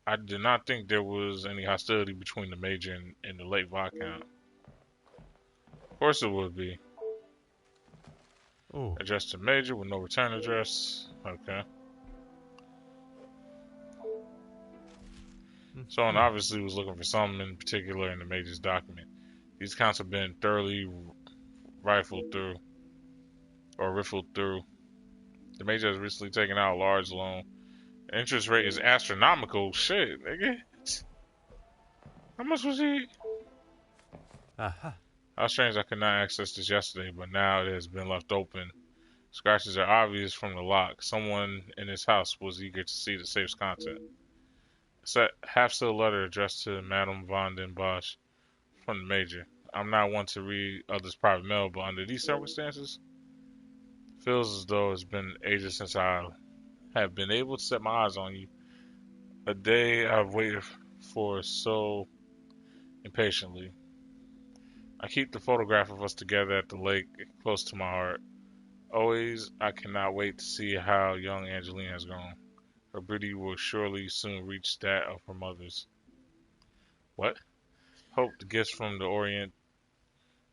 I did not think there was any hostility between the Major and the late Viscount. Of course it would be. Oh. Addressed to Major with no return address. Okay. Someone obviously was looking for something in particular in the Major's document. These accounts have been thoroughly riffled through. The Major has recently taken out a large loan. The interest rate is astronomical. Shit, nigga. How much was he? Aha. How strange I could not access this yesterday, but now it has been left open. Scratches are obvious from the lock. Someone in this house was eager to see the safe's content. It's a half-sealed letter addressed to Madame von den Bosch from the Major. I'm not one to read others' private mail, but under these circumstances, it feels as though it's been ages since I have been able to set my eyes on you. A day I've waited for so impatiently. I keep the photograph of us together at the lake close to my heart. Always, I cannot wait to see how young Angelina has grown. Her beauty will surely soon reach that of her mother's. What? Hope the gifts from the Orient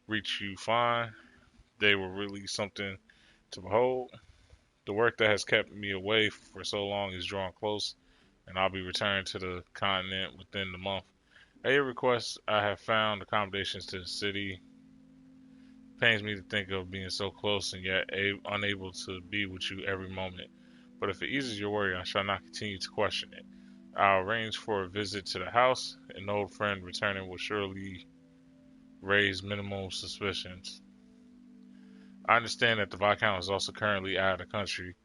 reach you fine. They were really something to behold. The work that has kept me away for so long is drawing close, and I'll be returning to the continent within the month. At your request, I have found accommodations to the city. It pains me to think of being so close and yet unable to be with you every moment. But if it eases your worry, I shall not continue to question it. I'll arrange for a visit to the house. An old friend returning will surely raise minimal suspicions. I understand that the Viscount is also currently out of the country.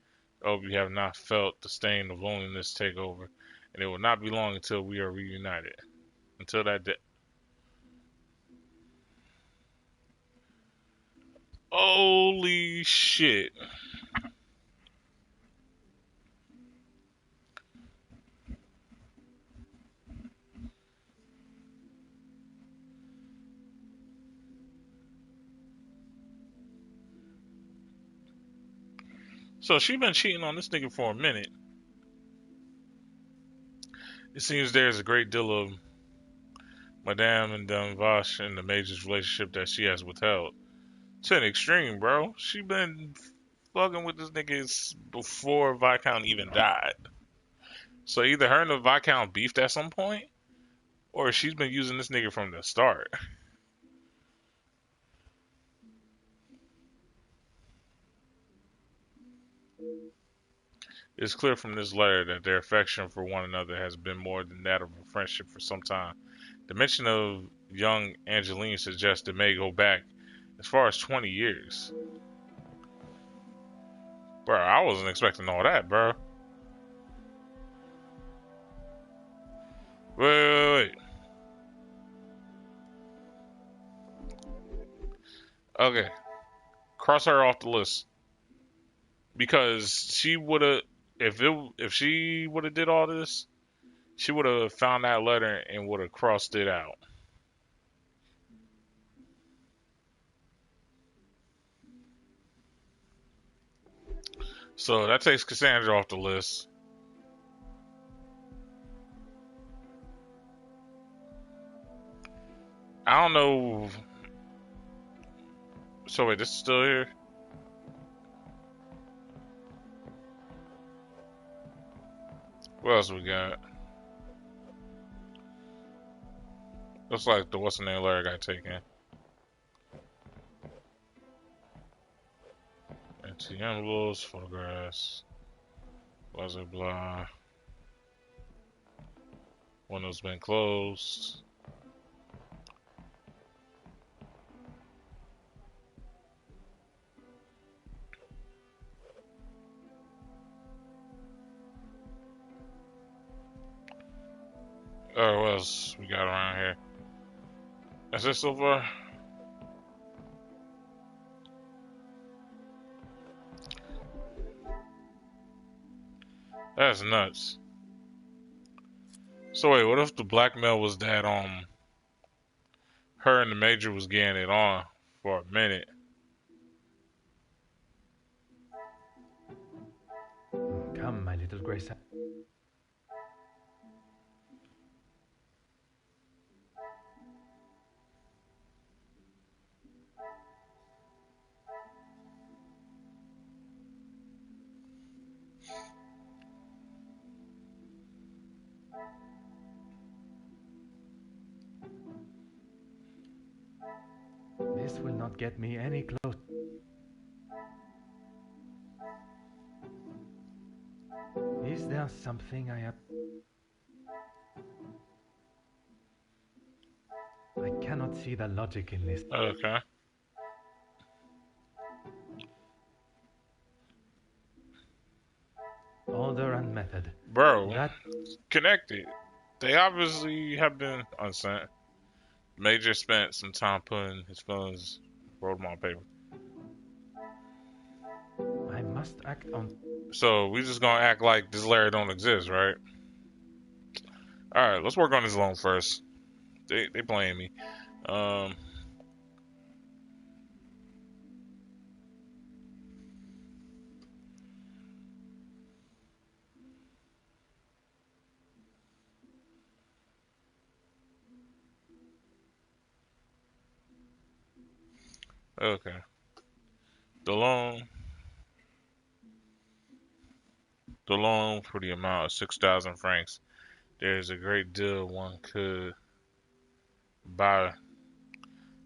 I hope you have not felt the stain of loneliness take over, and it will not be long until we are reunited. Until that day. Holy shit. So she been cheating on this nigga for a minute. It seems there's a great deal of Madame and Vache in the Major's relationship that she has withheld. To an extreme, bro. She been fucking with this nigga before Viscount even died. So either her and the Viscount beefed at some point, or she's been using this nigga from the start. It's clear from this letter that their affection for one another has been more than that of a friendship for some time. The mention of young Angeline suggests it may go back as far as 20 years. Bro, I wasn't expecting all that, bro. Wait. Okay. Cross her off the list. Because she would have, if she would have did all this, she would have found that letter and would have crossed it out. So that takes Cassandra off the list. I don't know. So wait, this is still here? What else we got? Looks like the what's the name letter got taken. Empty envelopes, photographs, blah blah blah. Window's been closed. Oh, what else we got around here? That's it so far? That's nuts. So wait, what if the blackmail was that her and the Major was getting it on for a minute? Come, my little Grace. This will not get me any close. Is there something I have? I cannot see the logic in this. Okay. Order and method. Bro, That connected. They obviously have been unsent. Major spent some time putting his feelings, wrote them on paper. I must act on. So we just gonna act like this Larry don't exist, right? Alright, let's work on this loan first. They blame me. Okay. The loan for the amount of 6,000 francs. There is a great deal one could buy.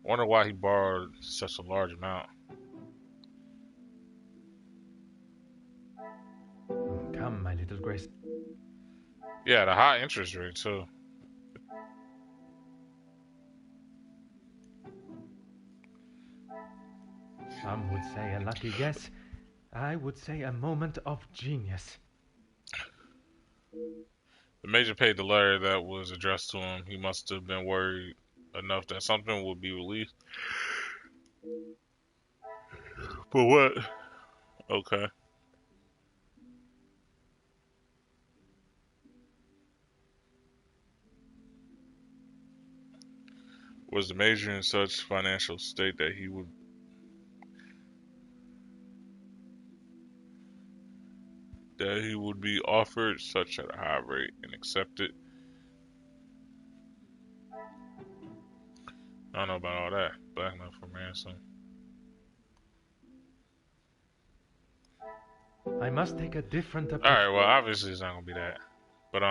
Wonder why he borrowed such a large amount. Come, my little Grace. Yeah, the high interest rate too. Some would say a lucky guess. I would say a moment of genius. The Major paid the letter that was addressed to him. He must have been worried enough that something would be released. But what? Okay. Was the Major in such financial state that he would be offered such a high rate and accepted? I don't know about all that. Blackmail for ransom. I must take a different approach. Alright, well obviously it's not gonna be that. But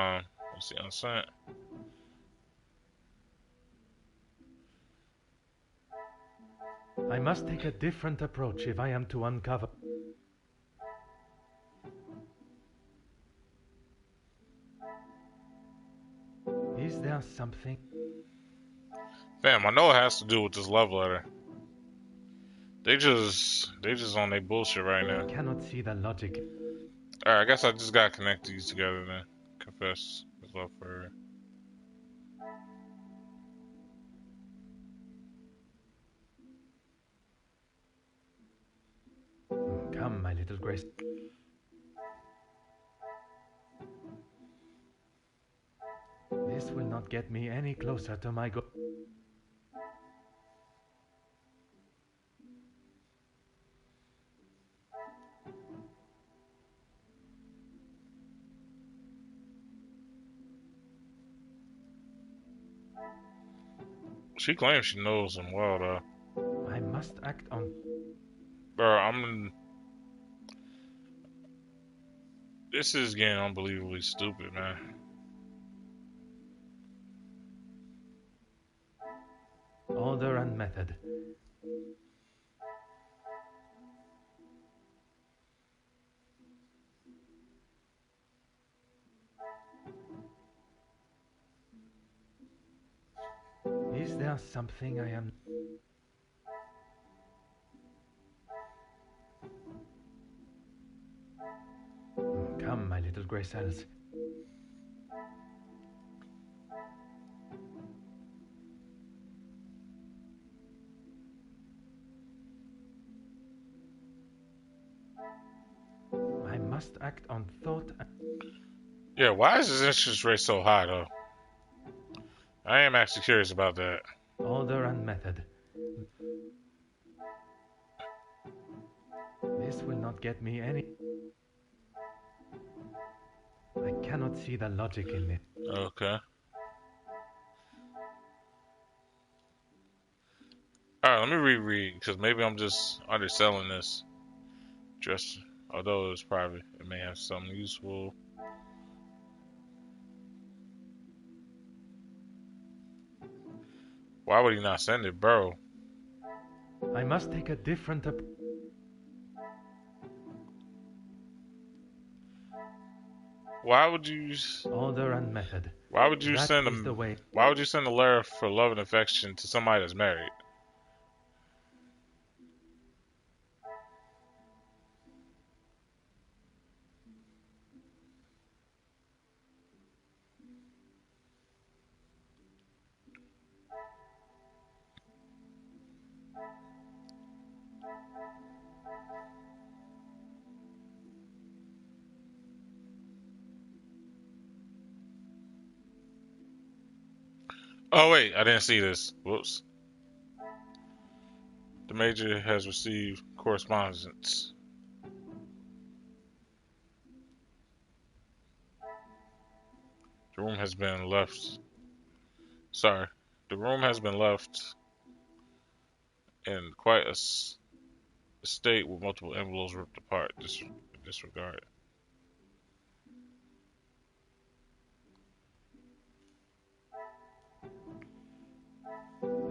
let's see, unsent. I must take a different approach if I am to uncover. Is there something? Fam, I know it has to do with this love letter. They just on their bullshit right now. I cannot see the logic. Alright, I guess I just gotta connect these together then. Confess his love for her. Come, my little Grace. This will not get me any closer to my goal. She claims she knows him well though. I must act on. Bro, this is getting unbelievably stupid, man. Order and method. Is there something I am... Come, my little grey cells. I must act on thought and... Yeah, why is his interest rate so high, though? I am actually curious about that. Order and method. This will not get me any... I cannot see the logic in it. Okay. Alright, let me reread, because maybe I'm just underselling this. Just, although it's private, it may have something useful. Why would he not send it, bro? I must take a different approach. Why would you? Order and method. Why would you That send is the way. Why would you send a letter for love and affection to somebody that's married? Oh wait, I didn't see this. Whoops. The major has received correspondence. The room has been left. Sorry. The room has been left in quite a state with multiple envelopes ripped apart. Disregard.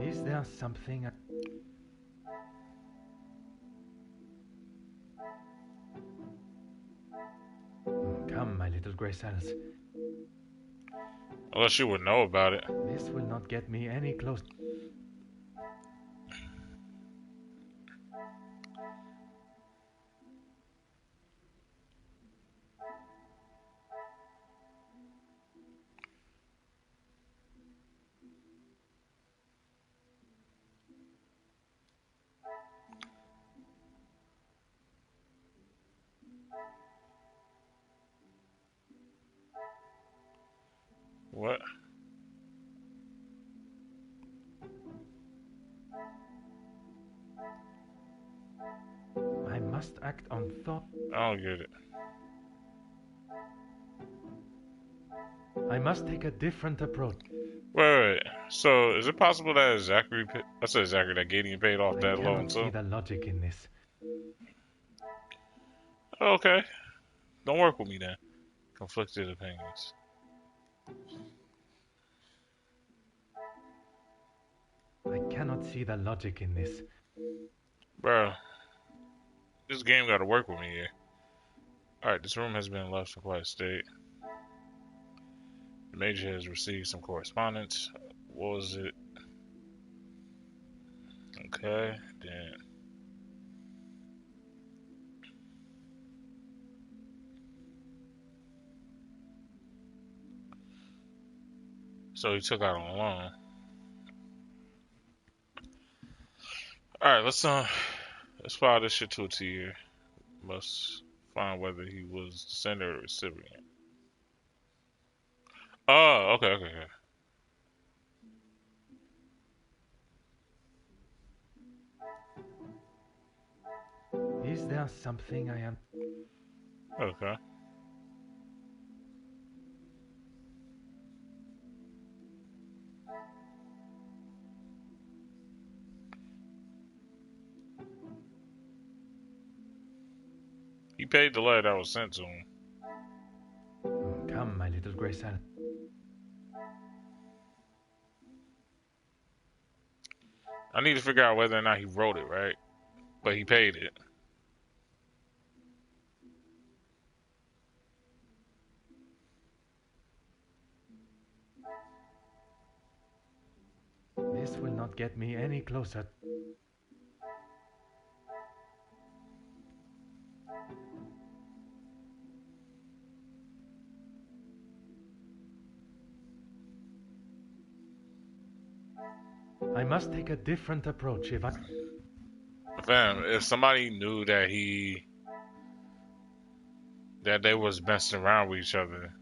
Is there something... Come, my little grey cells. Unless you would know about it. This will not get me any close... What? I must act on thought. I don't get it. I must take a different approach. Wait. So, is it possible that Zachary, I said Zachary, that Gideon paid off that I loan cannot see too? the logic in this. Okay. Don't work with me then. Conflicted opinions. I cannot see the logic in this. Bro, this game gotta work with me here. Alright, this room has been left in quite a state. The major has received some correspondence. What was it? Okay, then. So he took out on a loan. Alright, let's file this shit to a tier. Must find whether he was the sender or recipient. Oh, okay. Is there something I am... Okay. He paid the letter that was sent to him. Come, my little grey cell. I need to figure out whether or not he wrote it, right? But he paid it. This will not get me any closer. I must take a different approach if I... Fam, if somebody knew that they was messing around with each other,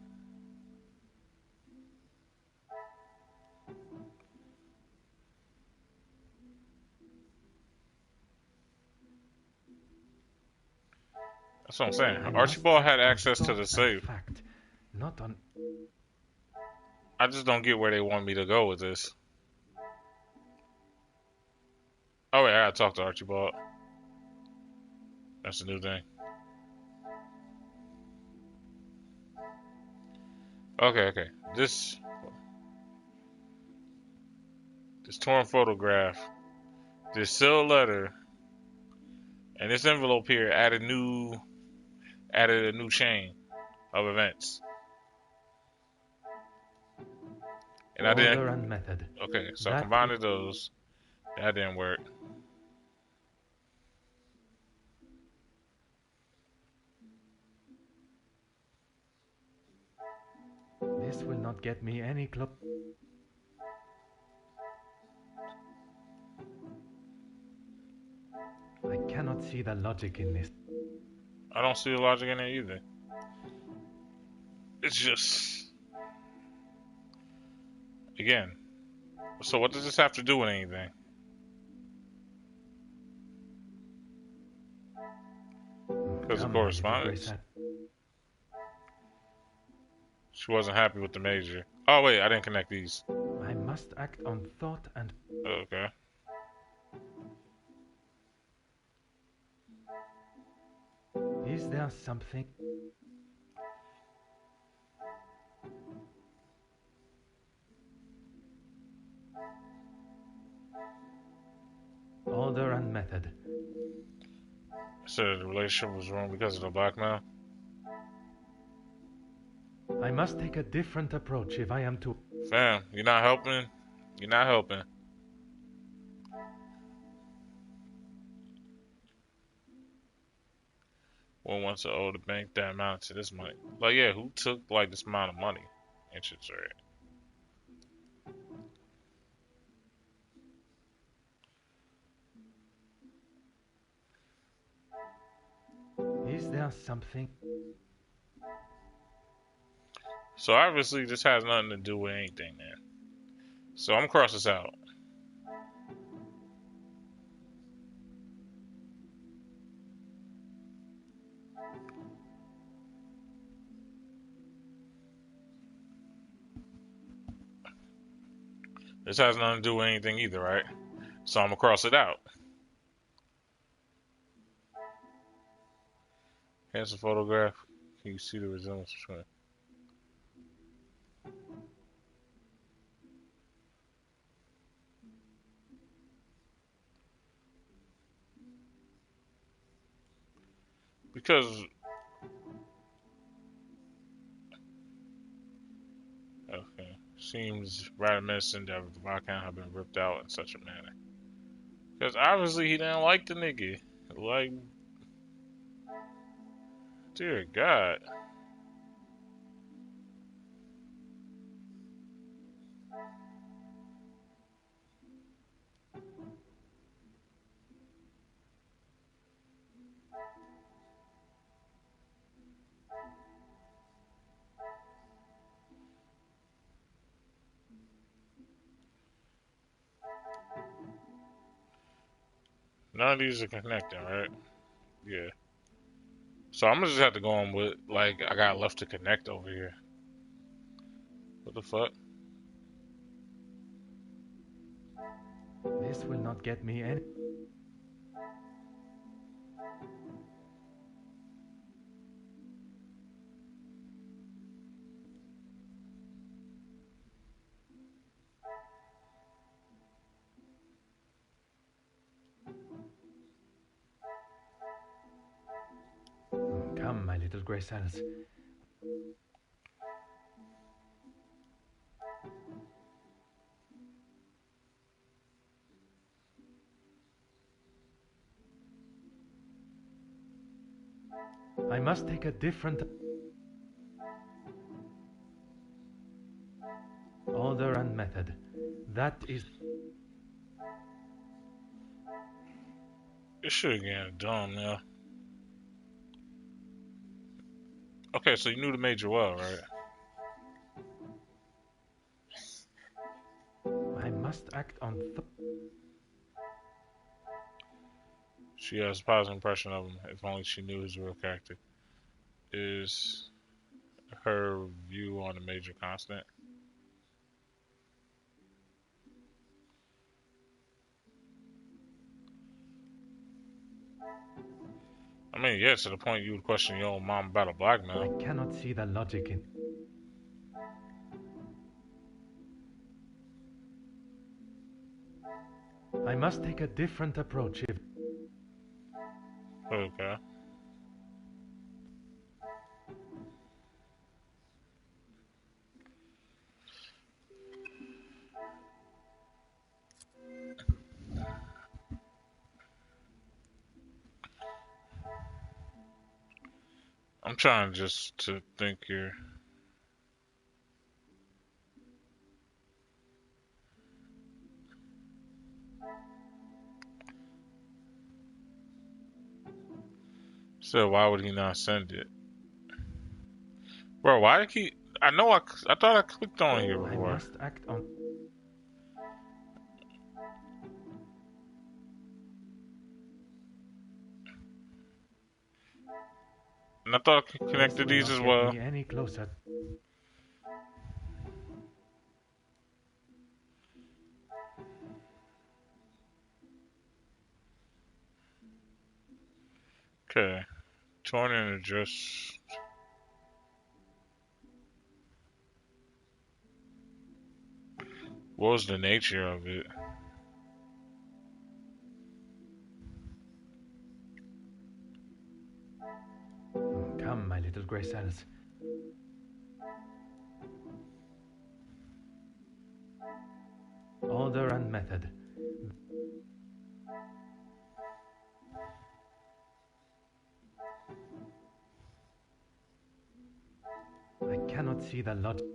that's what I'm saying. Archibald had access to the safe. Fact, not on... I just don't get where they want me to go with this. Oh wait, I gotta talk to Archibald. That's a new thing. Okay. This torn photograph, this sealed letter, and this envelope here added a new chain of events. And I didn't. Order and method. Okay, so I combined those. That didn't work. This will not get me any close. I cannot see the logic in this. I don't see the logic in it either. It's just... Again. So what does this have to do with anything? Because of correspondence. She wasn't happy with the major. Oh wait, I didn't connect these. I must act on thought and... Okay. Is there something... Order and method. So the relationship was wrong because of the blackmail? I must take a different approach if I am to... Fam, you're not helping. You're not helping. One wants to owe the bank that amount to this money. Like, yeah, who took like this amount of money? Interest rate. Is there something... So obviously this has nothing to do with anything, man. So I'm gonna cross this out. This has nothing to do with anything either, right? So I'm gonna cross it out. Here's a photograph. Can you see the resemblance between? Because okay, seems rather menacing that the volcano have been ripped out in such a manner. Because obviously he didn't like the nigga. Like, dear God. None of these are connecting, right? Yeah. So I'm gonna just have to go on with, like, I got left to connect over here. What the fuck? This will not get me any... Come, my little grey cells. I must take a different order and method. That is... This shit getting dumb now. Okay, so you knew the major well, right? I must act on... She has a positive impression of him, if only she knew his real character. Is her view on the major constant? I mean, yeah, to the point you would question your own mom about a blackmail. I cannot see the logic in... I must take a different approach if... Okay. I'm trying just to think here. So why would he not send it? Bro, why did he... I know I thought I clicked on here I before. must act on... And I thought I This connected will these not as get well. me any closer. Okay. Torn and adjust. What was the nature of it? Come, my little grey cells. Order and method. I cannot see the logic.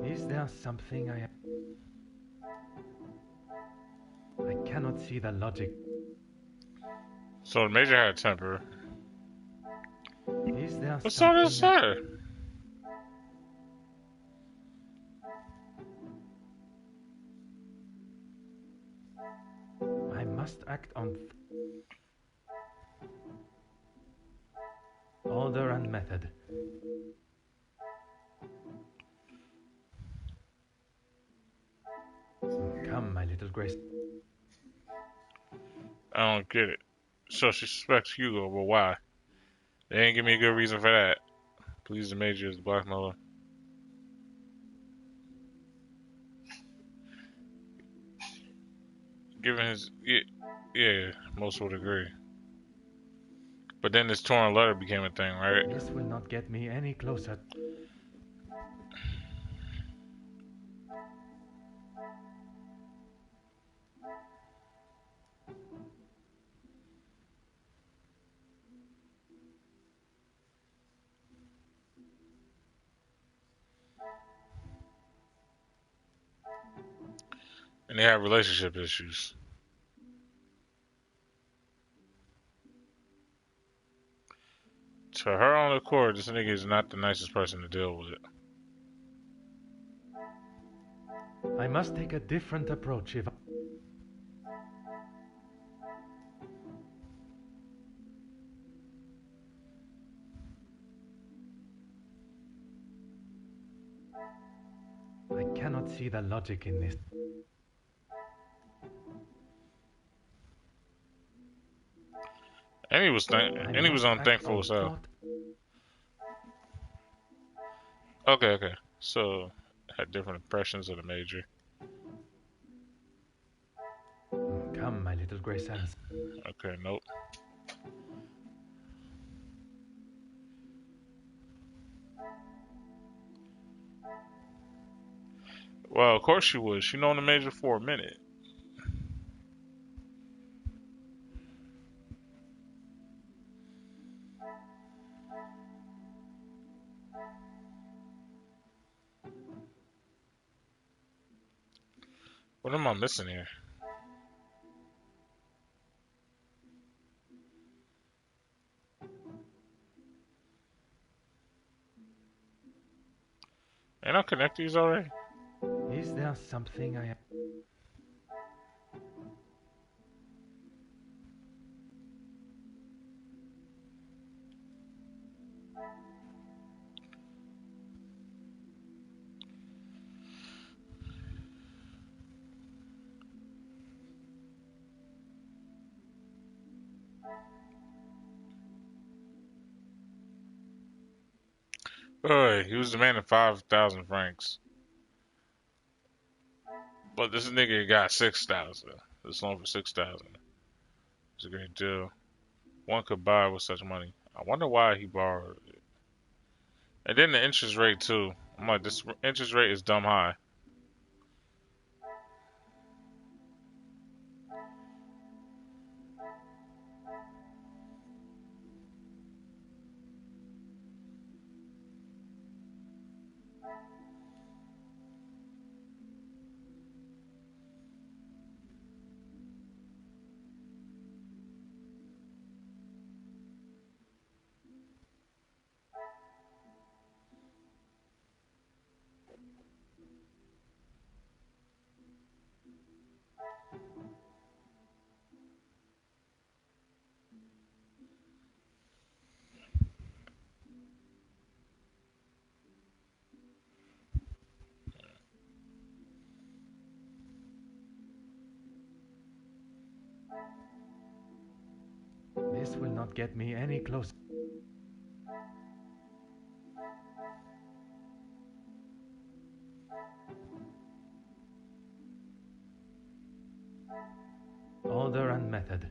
Is there something I cannot see the logic. So the major had a temper. Is there What's all this something say? I must act on order and method. Come, my little grace. I don't get it. So she suspects Hugo, but why? They ain't give me a good reason for that. Please, the major is the blackmailer. Given his... Yeah, most would agree. But then this torn letter became a thing, right? This will not get me any closer. And they have relationship issues. To her own accord, this nigga is not the nicest person to deal with. I must take a different approach if I cannot see the logic in this. And he was unthankful as hell. Okay. So had different impressions of the major. Come, my little grey cells. Okay, nope. Well, of course she would. She known the major for a minute. What am I missing here? Ain't I connect these already? Is there something I... Oh, he was demanding 5,000 francs. But this nigga got 6,000. This loan for 6,000. It's a great deal. One could buy with such money. I wonder why he borrowed it. And then the interest rate too. I'm like, this interest rate is dumb high. This will not get me any closer. Order and method.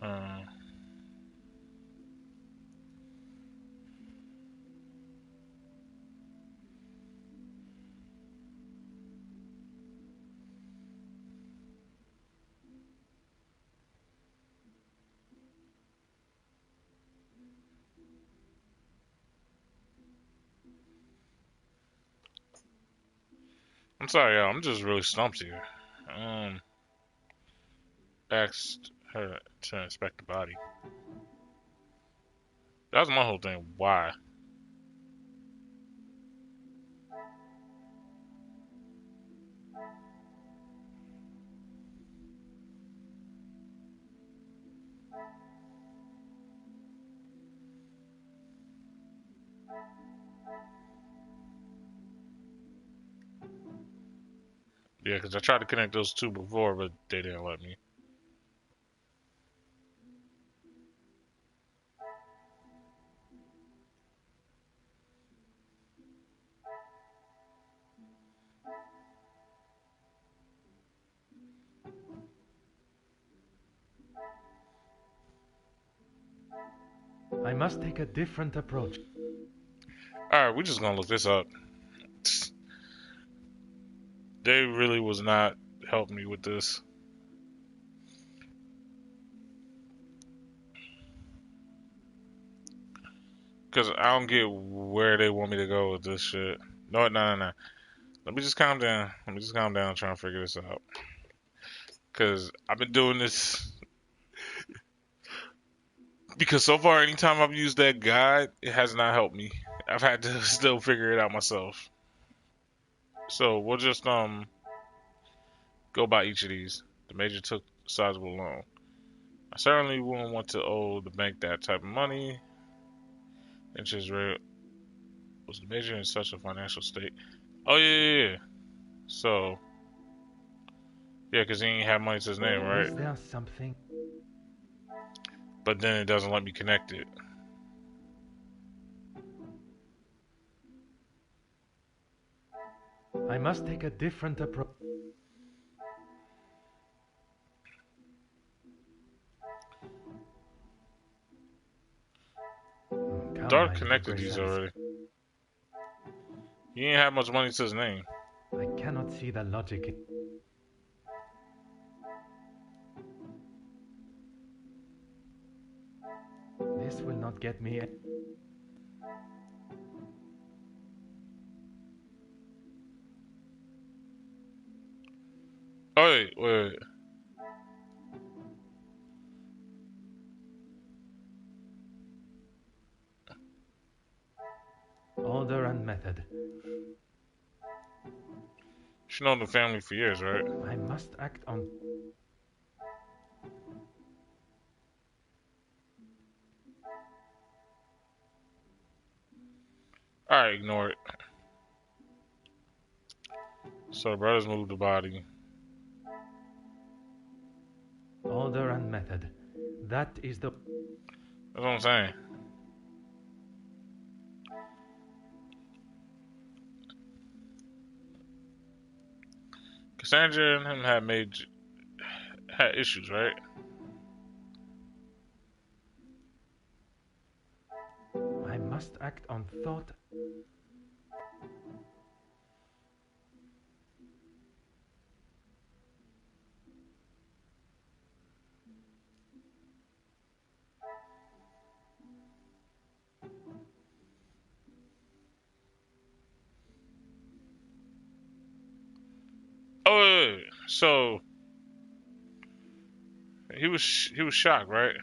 Uh, I'm sorry, y'all. I'm just really stumped here. Asked her to inspect the body. That was my whole thing. Why? Yeah, because I tried to connect those two before, but they didn't let me. I must take a different approach. Alright, we're just gonna look this up. They really was not helping me with this. Because I don't get where they want me to go with this shit. No. Let me just calm down. Let me just calm down and try and figure this out. Because I've been doing this. Because so far, anytime I've used that guide, it has not helped me. I've had to still figure it out myself. So we'll just go by each of these. The major took a sizable loan. I certainly wouldn't want to owe the bank that type of money. Interest rate was the major in such a financial state. Oh yeah. So yeah, because he ain't have money to his name, right? Is there something? But then it doesn't let me connect it. I must take a different approach. Come, Dark my little connected grey these cells. already. He ain't have much money to his name. I cannot see the logic. This will not get me. Oh wait. Order and method. She known the family for years, right? I must act on. Alright, ignore it. So the brothers moved the body. Order and method. That is the. That's what I'm saying. Cassandra and him had issues, right? I must act on thought. Oh, wait. So he was shocked, right?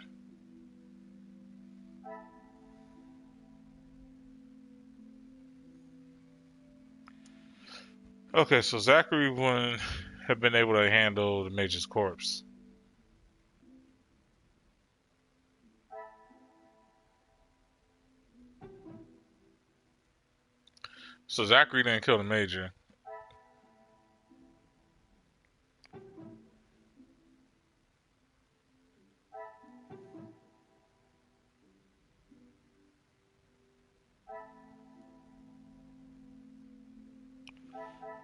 Okay, so Zachary wouldn't have been able to handle the Major's corpse. So Zachary didn't kill the Major.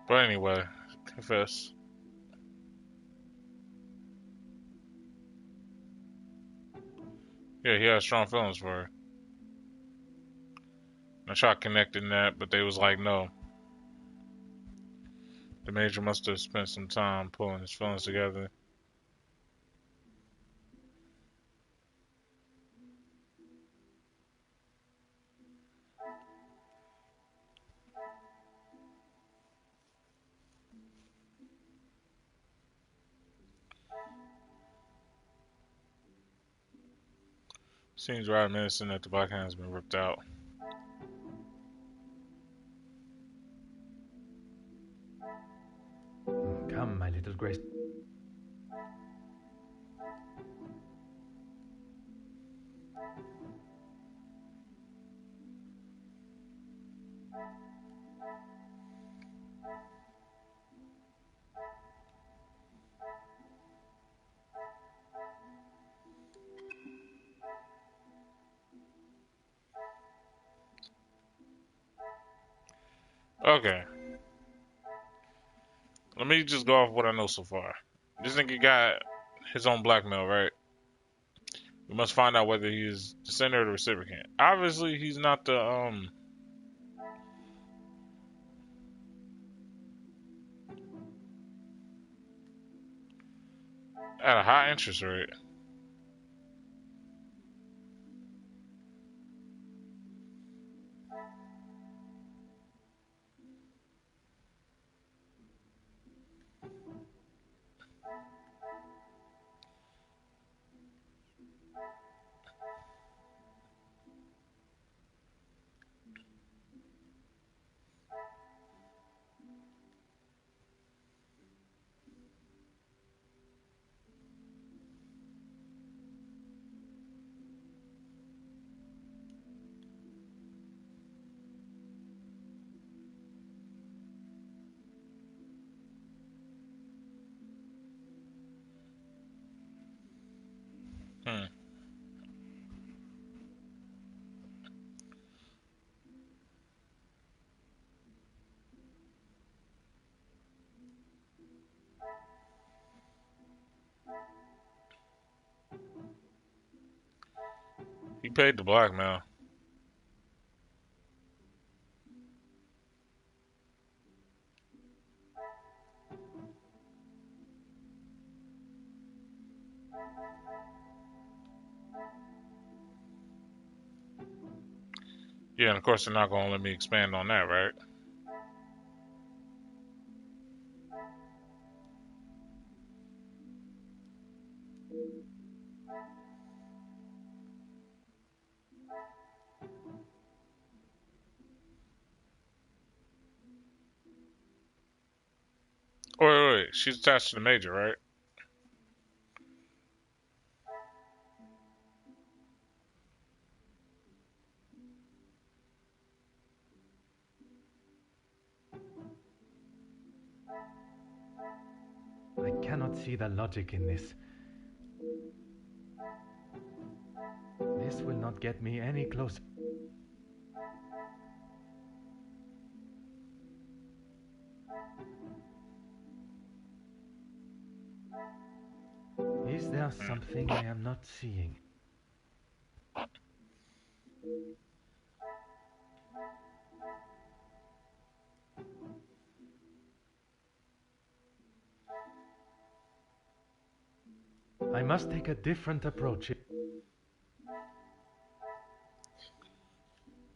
But anyway, confess. Yeah, he had strong feelings for her. I tried connecting that, but they was like, no. The Major must have spent some time pulling his feelings together. Seems rather menacing that the black hand has been ripped out. Come, my little grace. Okay. Let me just go off what I know so far. This nigga got his own blackmail, right? We must find out whether he's the sender or the recipient. Obviously, he's not the at a high interest rate. He paid the blackmail. Yeah, and of course they're not gonna let me expand on that, right? Wait. She's attached to the major, right? I cannot see the logic in this. This will not get me any closer. Is there something I am not seeing? I must take a different approach.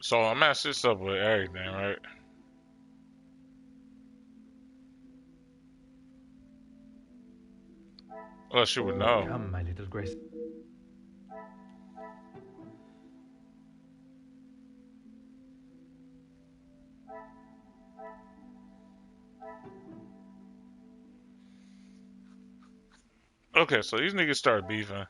So I messed this up with everything, right? Well, she would know. Come, my little Grace. Okay, so these niggas start beefing.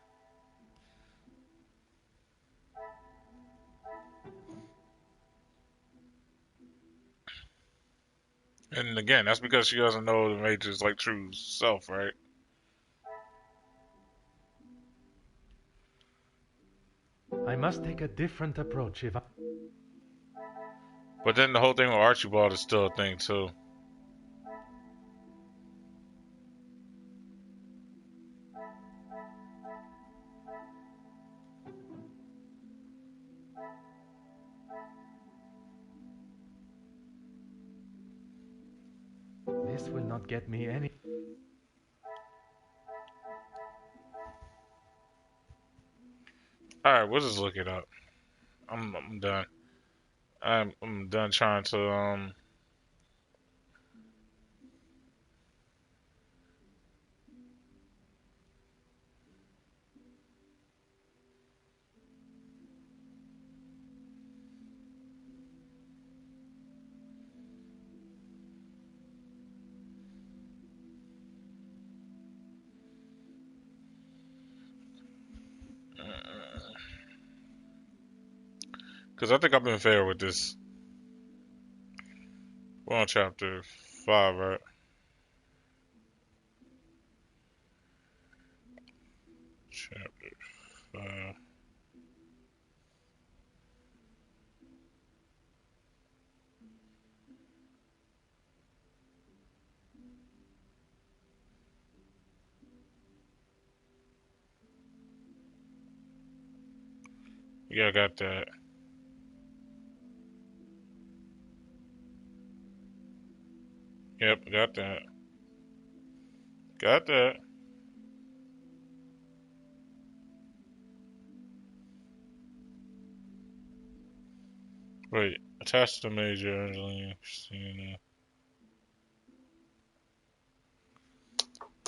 And again, that's because she doesn't know the major's like true self, right? I must take a different approach if I... But then the whole thing with Archibald is still a thing too. This will not get me any... Alright, we'll just look it up. I'm done. I'm done trying to because I think I've been fair with this. We're on chapter 5, right? Chapter 5. Yeah, I got that. Yep, got that. Got that. Wait, attached to Major, Angelina, Christina.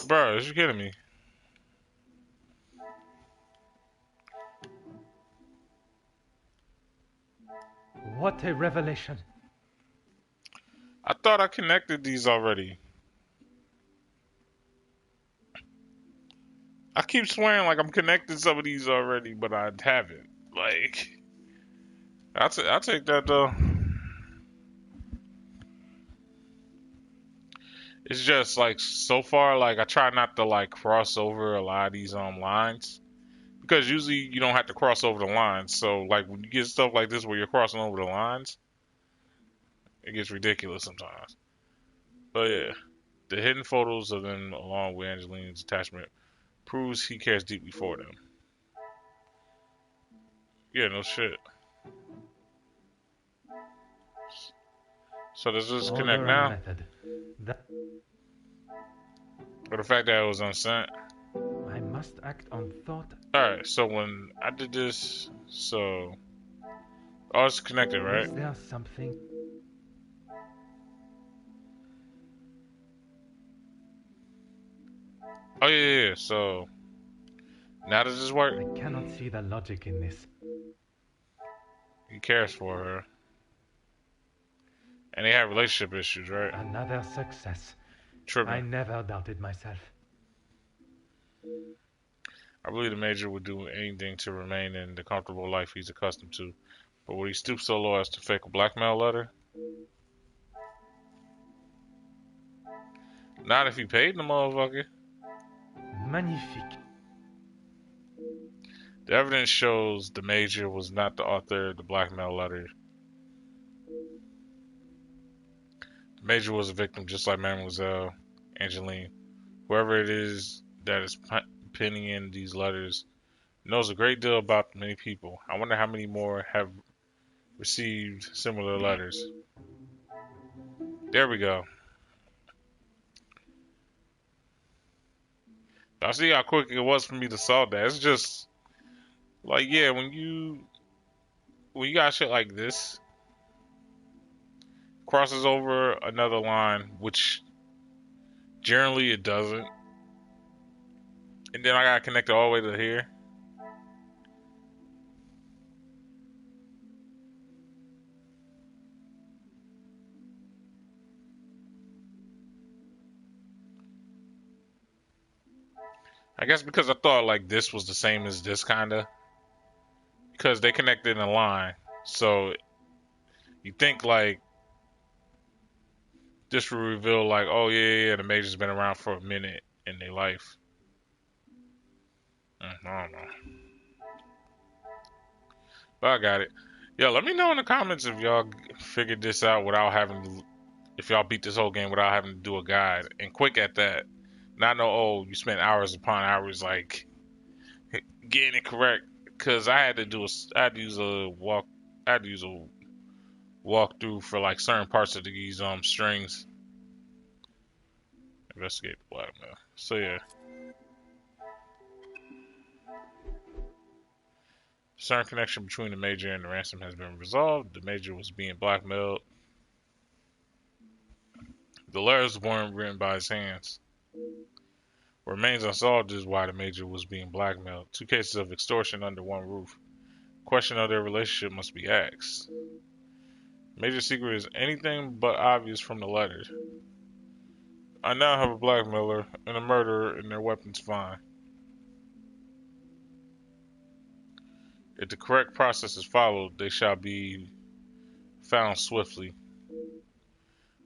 Bro, is you kidding me? What a revelation. I thought I connected these already. I keep swearing like I'm connecting some of these already, but I haven't. Like, I'll take that though. It's just like so far, like I try not to like cross over a lot of these lines because usually you don't have to cross over the lines. So like when you get stuff like this where you're crossing over the lines, it gets ridiculous sometimes. But yeah, the hidden photos of them along with Angelina's attachment proves he cares deeply for them. Yeah, no shit. So does this connect Order and now? method. That Or the fact that it was unsent? I must act on thought. Alright, so when I did this, so... Oh, it's connected, right? Is there something? Oh, yeah. So, now does this work? I cannot see the logic in this. He cares for her. And they have relationship issues, right? Another success. Tripping. I never doubted myself. I believe the Major would do anything to remain in the comfortable life he's accustomed to. But would he stoop so low as to fake a blackmail letter? Not if he paid the motherfucker. Magnifique. The evidence shows the Major was not the author of the blackmail letter. The Major was a victim just like Mademoiselle Angeline. Whoever it is that is penning in these letters knows a great deal about many people. I wonder how many more have received similar letters. There we go. I see how quick it was for me to solve that. It's just like, yeah, when you got shit like this, crosses over another line, which generally it doesn't, and then I gotta connect it all the way to here. I guess because I thought like this was the same as this kinda. Because they connected in a line. So you think like this will reveal like, oh yeah, the Major's been around for a minute in their life. I don't know. But I got it. Yeah, let me know in the comments if y'all figured this out without having to, if y'all beat this whole game without having to do a guide. And quick at that. Not know, oh, you spent hours upon hours like getting it correct. Cause I had to use a walkthrough for like certain parts of these strings. Investigate the blackmail. So yeah. Certain connection between the Major and the ransom has been resolved. The Major was being blackmailed. The letters weren't written by his hands. What remains unsolved is why the Major was being blackmailed. 2 cases of extortion under one roof. Question of their relationship must be asked. Major's secret is anything but obvious from the letters. I now have a blackmailer and a murderer and their weapons fine. If the correct process is followed, they shall be found swiftly.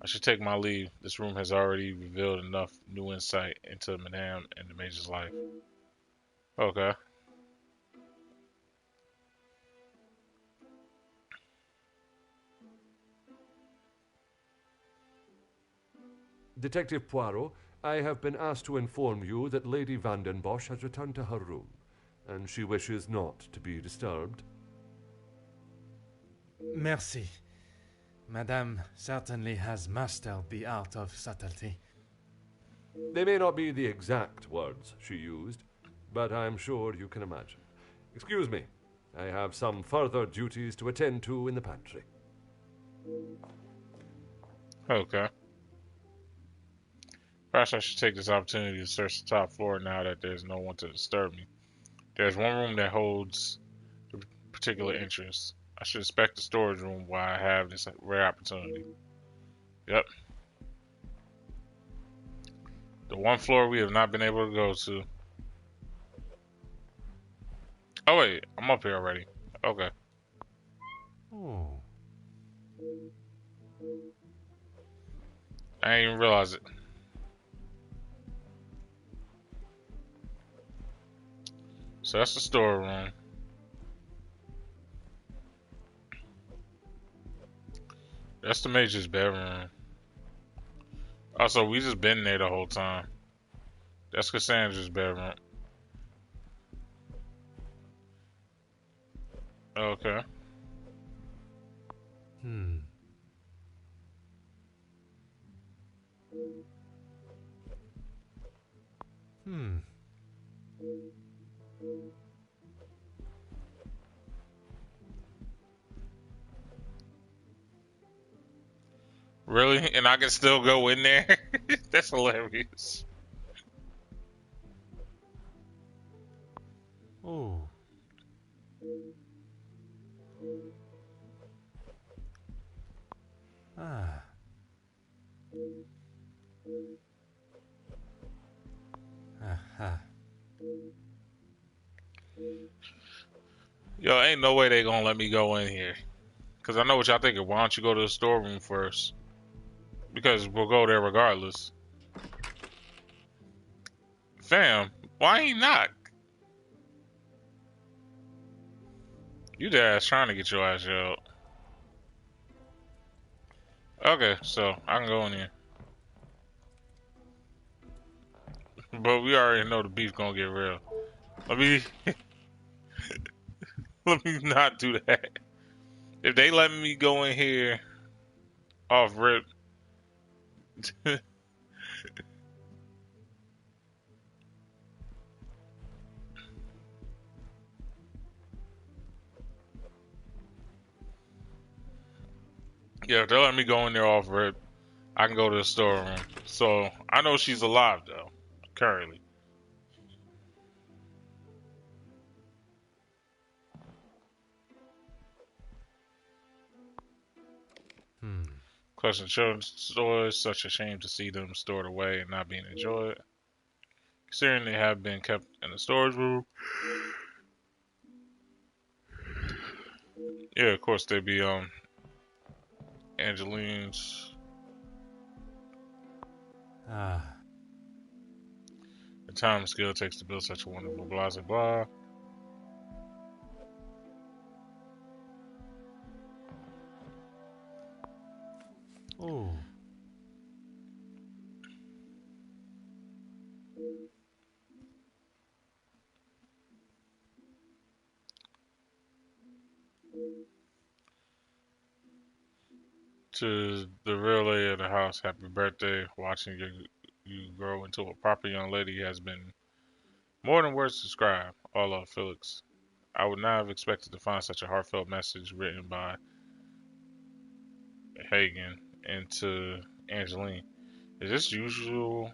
I should take my leave. This room has already revealed enough new insight into Madame and the Major's life. Okay. Detective Poirot, I have been asked to inform you that Lady Vandenbosch has returned to her room, and she wishes not to be disturbed. Merci. Madame certainly has mastered the art of subtlety. They may not be the exact words she used, but I'm sure you can imagine. Excuse me, I have some further duties to attend to in the pantry. Okay. Perhaps I should take this opportunity to search the top floor now that there's no one to disturb me. There's one room that holds particular interest. I should inspect the storage room while I have this rare opportunity. Yep. The one floor we have not been able to go to. Oh wait, I'm up here already. Okay. Oh. I didn't even realize it. So that's the storeroom. That's the Major's bedroom. Also, we just been there the whole time. That's Cassandra's bedroom. Okay. Hmm. Hmm. Really? And I can still go in there? That's hilarious. Oh. Ah. Aha. Yo, ain't no way they gonna let me go in here. Cause I know what y'all thinking. Why don't you go to the storeroom first? Because we'll go there regardless. Fam, why ain't knock? You the ass trying to get your ass out. Okay, so I can go in here. But we already know the beef gonna get real. Let me let me not do that. If they let me go in here off rip, yeah, if they let me go in there off rip, I can go to the storeroom. So I know she's alive though, currently. Hmm. Collection of children's toys, such a shame to see them stored away and not being enjoyed. Considering they have been kept in the storage room. Yeah, of course they'd be Angeline's. Ah. The time and skill it takes to build such a wonderful blah blah blah. Oh. To the real lady of the house, happy birthday. Watching you grow into a proper young lady has been more than words to describe. All love, Felix. I would not have expected to find such a heartfelt message written by Hagen and to Angeline. Is this the usual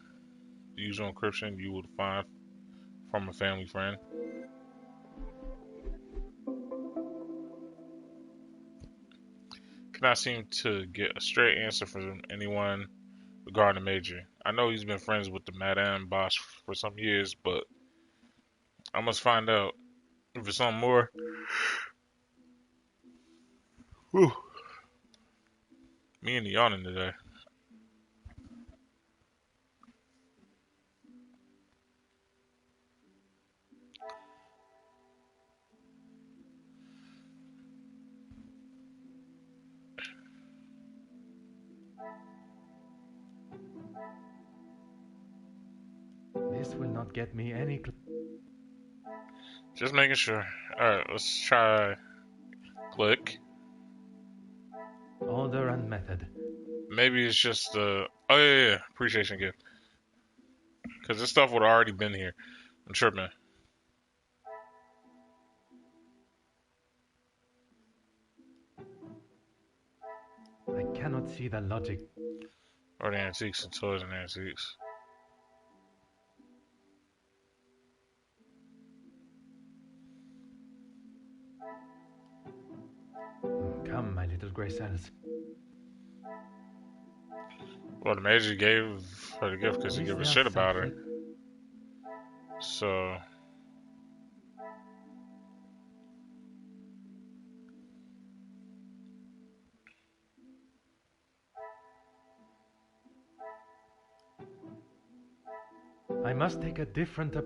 encryption you would find from a family friend? Cannot seem to get a straight answer from anyone regarding the Major. I know he's been friends with the Madame Bosch for some years, but I must find out if it's something more. Whew. Me and the yawning today. This will not get me any. Just making sure. Alright, let's try click. Order and method. Maybe it's just oh yeah, appreciation gift. Because this stuff would have already been here. I'm tripping. I cannot see the logic. Or the antiques and toys and antiques. Come, my little grey cells. Well, the Major gave her the gift because he Is gave a there shit about her. something- So I must take a different.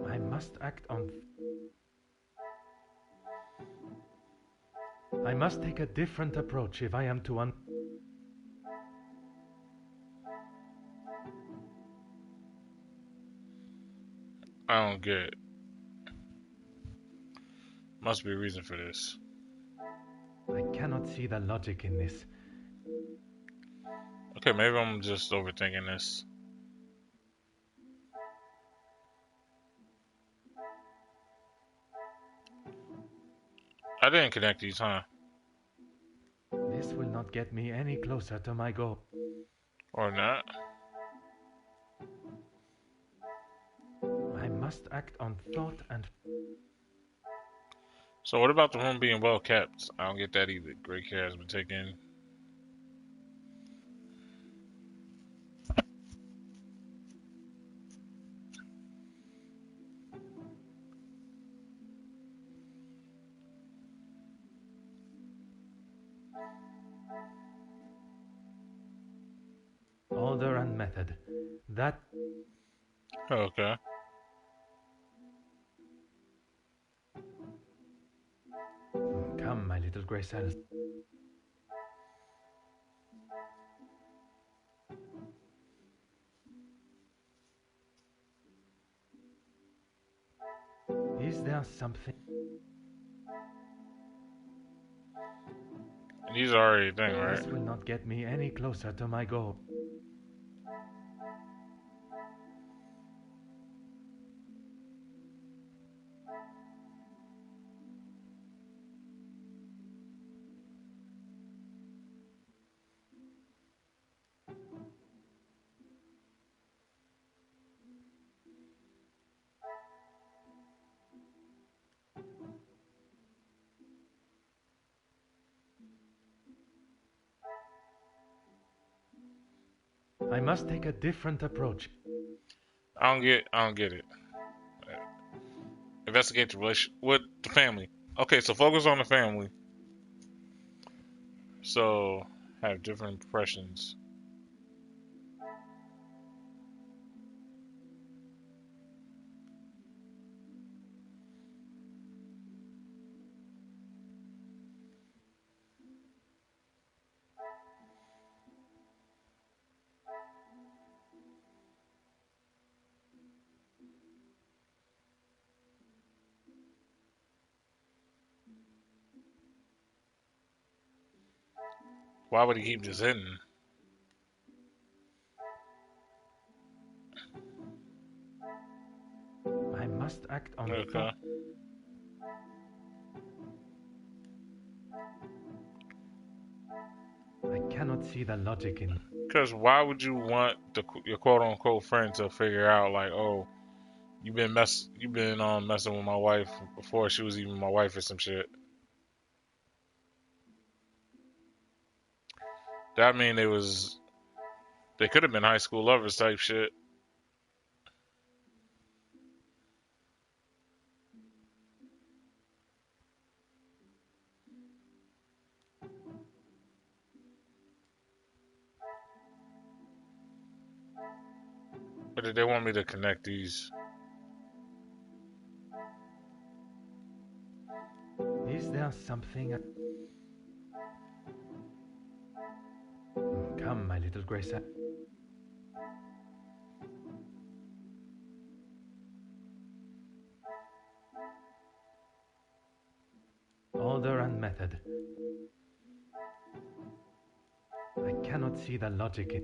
I must act on. I must take a different approach if I am to I don't get it. Must be a reason for this. I cannot see the logic in this. Okay, maybe I'm just overthinking this. I didn't connect these, huh? This will not get me any closer to my goal. Or not? I must act on thought and... So what about the room being well kept? I don't get that either. Great care has been taken. Order and method. That... Okay. Come, my little grey cells. Is there something? These are already a thing, This right? will not get me any closer to my goal. I must take a different approach. I don't get it. Investigate the relation with the family. Okay, so focus on the family. So have different impressions. Why would he keep this hidden? I must act on Okay. thought. I cannot see the logic in... Because why would you want your quote unquote friend to figure out like, oh, you've been messing with my wife before she was even my wife or some shit? That mean they could have been high school lovers type shit. But did they want me to connect these? Is there something... Come, my little grey cell. Order and method. I cannot see the logic in...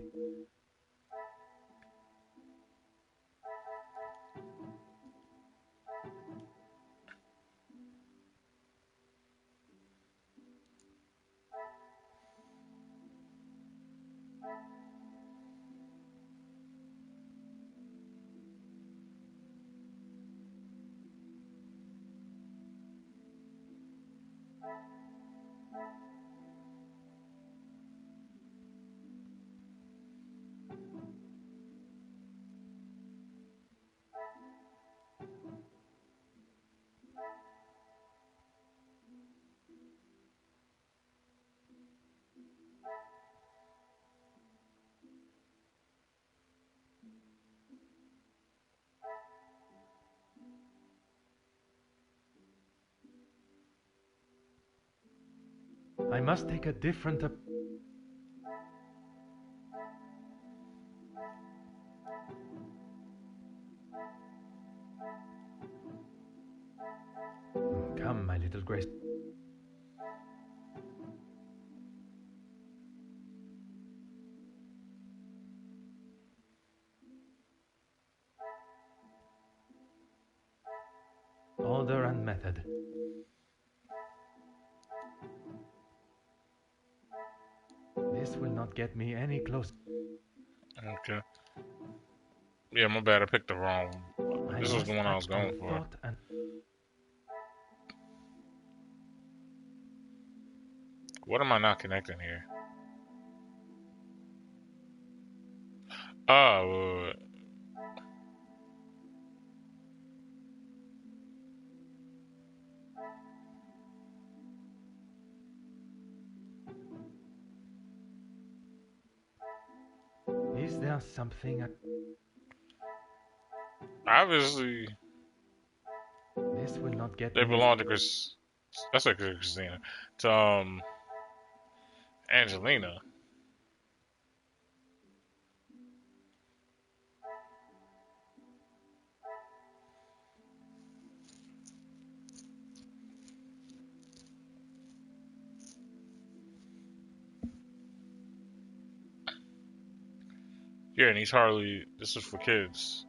I must take a different... Come, my little grace. Order and method. This will not get me any closer. Okay. Yeah, my bad. I picked the wrong. This was the one I was going for. What am I not connecting here? Oh, Is there something? obviously This will not get they me. belong to Chris. That's like Christina. To Angelina. Yeah, and he's hardly. This is for kids.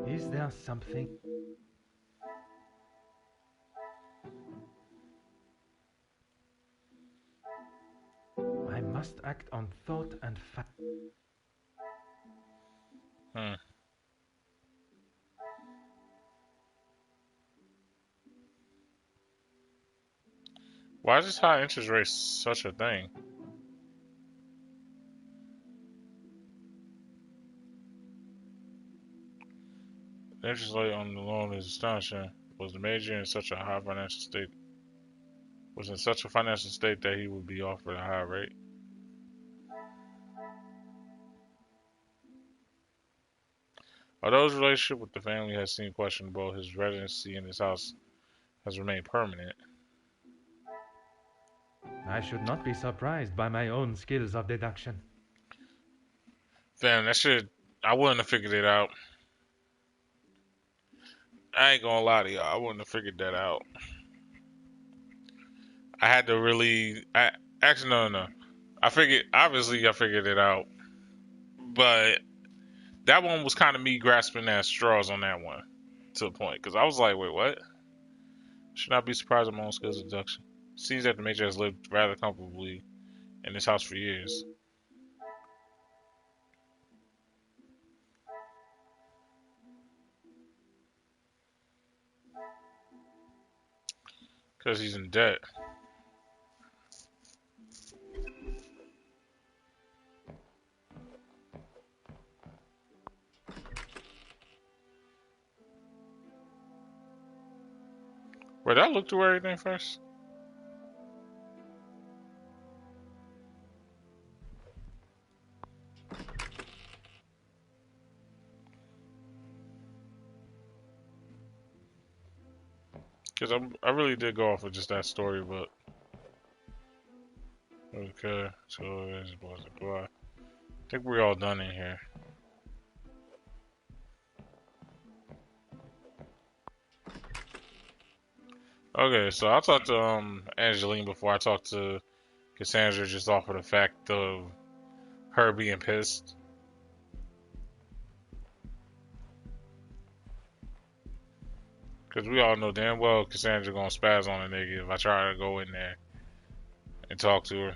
Is there something? I must act on thought and fact. Why is this high interest rate such a thing? The interest rate on the loan is astonishing. Was the major in such a high financial state? Was in such a financial state that he would be offered a high rate? Although his relationship with the family has seemed questionable, his residency in his house has remained permanent. I should not be surprised by my own skills of deduction. Damn, that shit, I wouldn't have figured it out. I ain't gonna lie to y'all, I wouldn't have figured that out. I had to really, actually, no. I figured it out. But that one was kind of me grasping at straws on that one to a point. Because I was like, wait, what? Should not be surprised at my own skills of deduction. Seems that the major has lived rather comfortably in this house for years. Because he's in debt. Wait, did I look through everything first? Because I really did go off of just that story, but... Okay, so there's blah, blah, blah. I think we're all done in here. Okay, so I talked to Angeline before I talked to Cassandra just off of the fact of her being pissed. Because we all know damn well Cassandra gonna spaz on a nigga if I try to go in there and talk to her.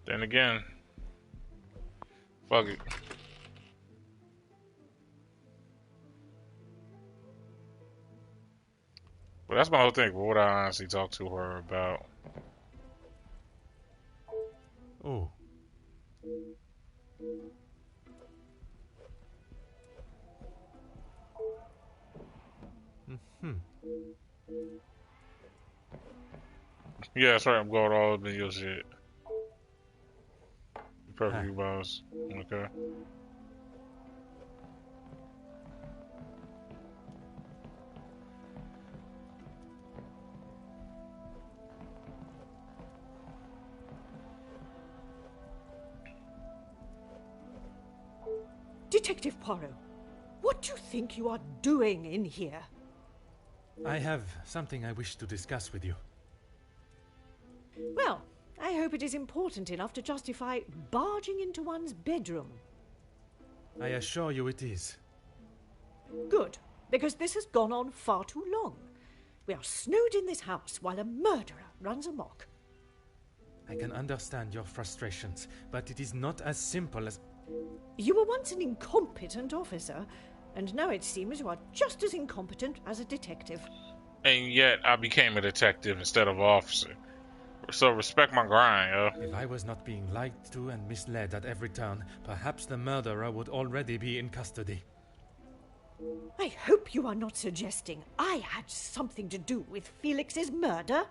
Then again, fuck it. But that's my whole thing. What would I honestly talk to her about? Oh. Yeah, that's right. I'm going all up in your shit. perfectly balanced. Okay. Detective Poirot, what do you think you are doing in here? I have something I wish to discuss with you. Well, I hope it is important enough to justify barging into one's bedroom. I assure you it is. Good, because this has gone on far too long. We are snowed in this house while a murderer runs amok. I can understand your frustrations, but it is not as simple as... You were once an incompetent officer, and now it seems you are just as incompetent as a detective. And yet, I became a detective instead of an officer. So respect my grind, yo. If I was not being lied to and misled at every turn, perhaps the murderer would already be in custody. I hope you are not suggesting I had something to do with Felix's murder.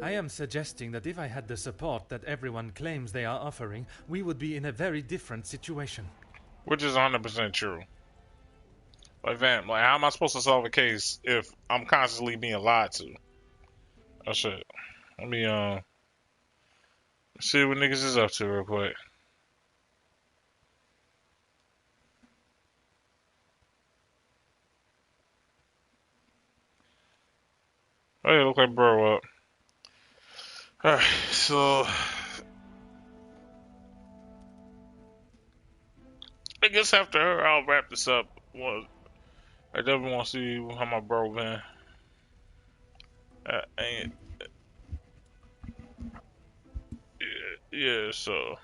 I am suggesting that if I had the support that everyone claims they are offering, we would be in a very different situation. Which is 100% true. Like, Van, like, how am I supposed to solve a case if I'm constantly being lied to? Oh, shit. Let me, see what niggas is up to real quick. Oh, yeah, look like bro up. Alright, so... I guess after her, I'll wrap this up. Well, I definitely want to see how my bro been. Ain't... Yeah, so...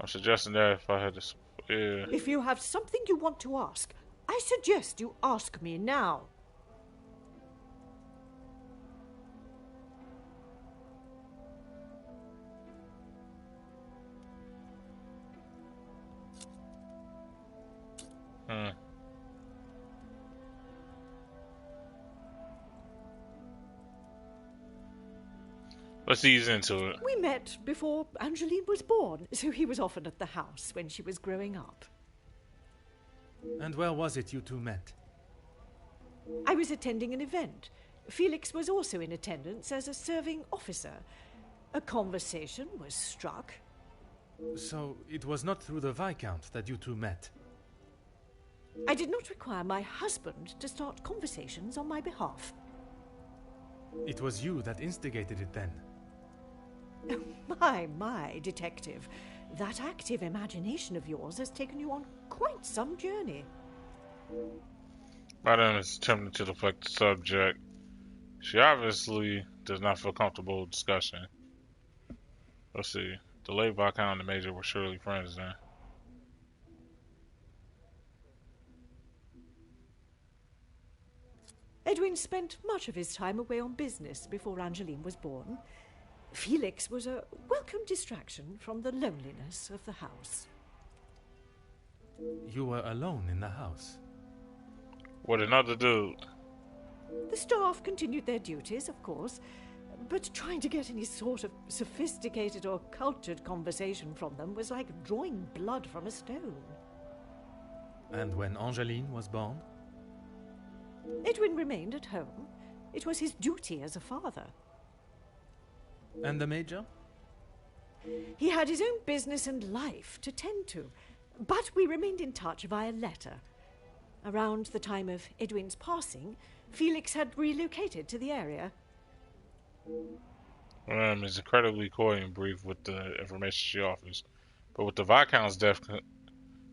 I'm suggesting that if I had to... Yeah. If you have something you want to ask, I suggest you ask me now. Let's ease into it. We met before Angeline was born, so he was often at the house when she was growing up. And where was it you two met? I was attending an event. Felix was also in attendance as a serving officer. A conversation was struck. So it was not through the Viscount that you two met? I did not require my husband to start conversations on my behalf. It was you that instigated it then? My, detective. That active imagination of yours has taken you on quite some journey. Madam is attempting to deflect the subject. She obviously does not feel comfortable with discussion. Let's see. The late Viscount and the Major were surely friends then. Edwin spent much of his time away on business before Angeline was born. Felix was a welcome distraction from the loneliness of the house. You were alone in the house? With another dude. The staff continued their duties, of course, but trying to get any sort of sophisticated or cultured conversation from them was like drawing blood from a stone. And when Angeline was born? Edwin remained at home. It was his duty as a father. And the Major? He had his own business and life to tend to, but we remained in touch via letter. Around the time of Edwin's passing, Felix had relocated to the area. Is incredibly coy and brief with the information she offers, but with the Viscount's death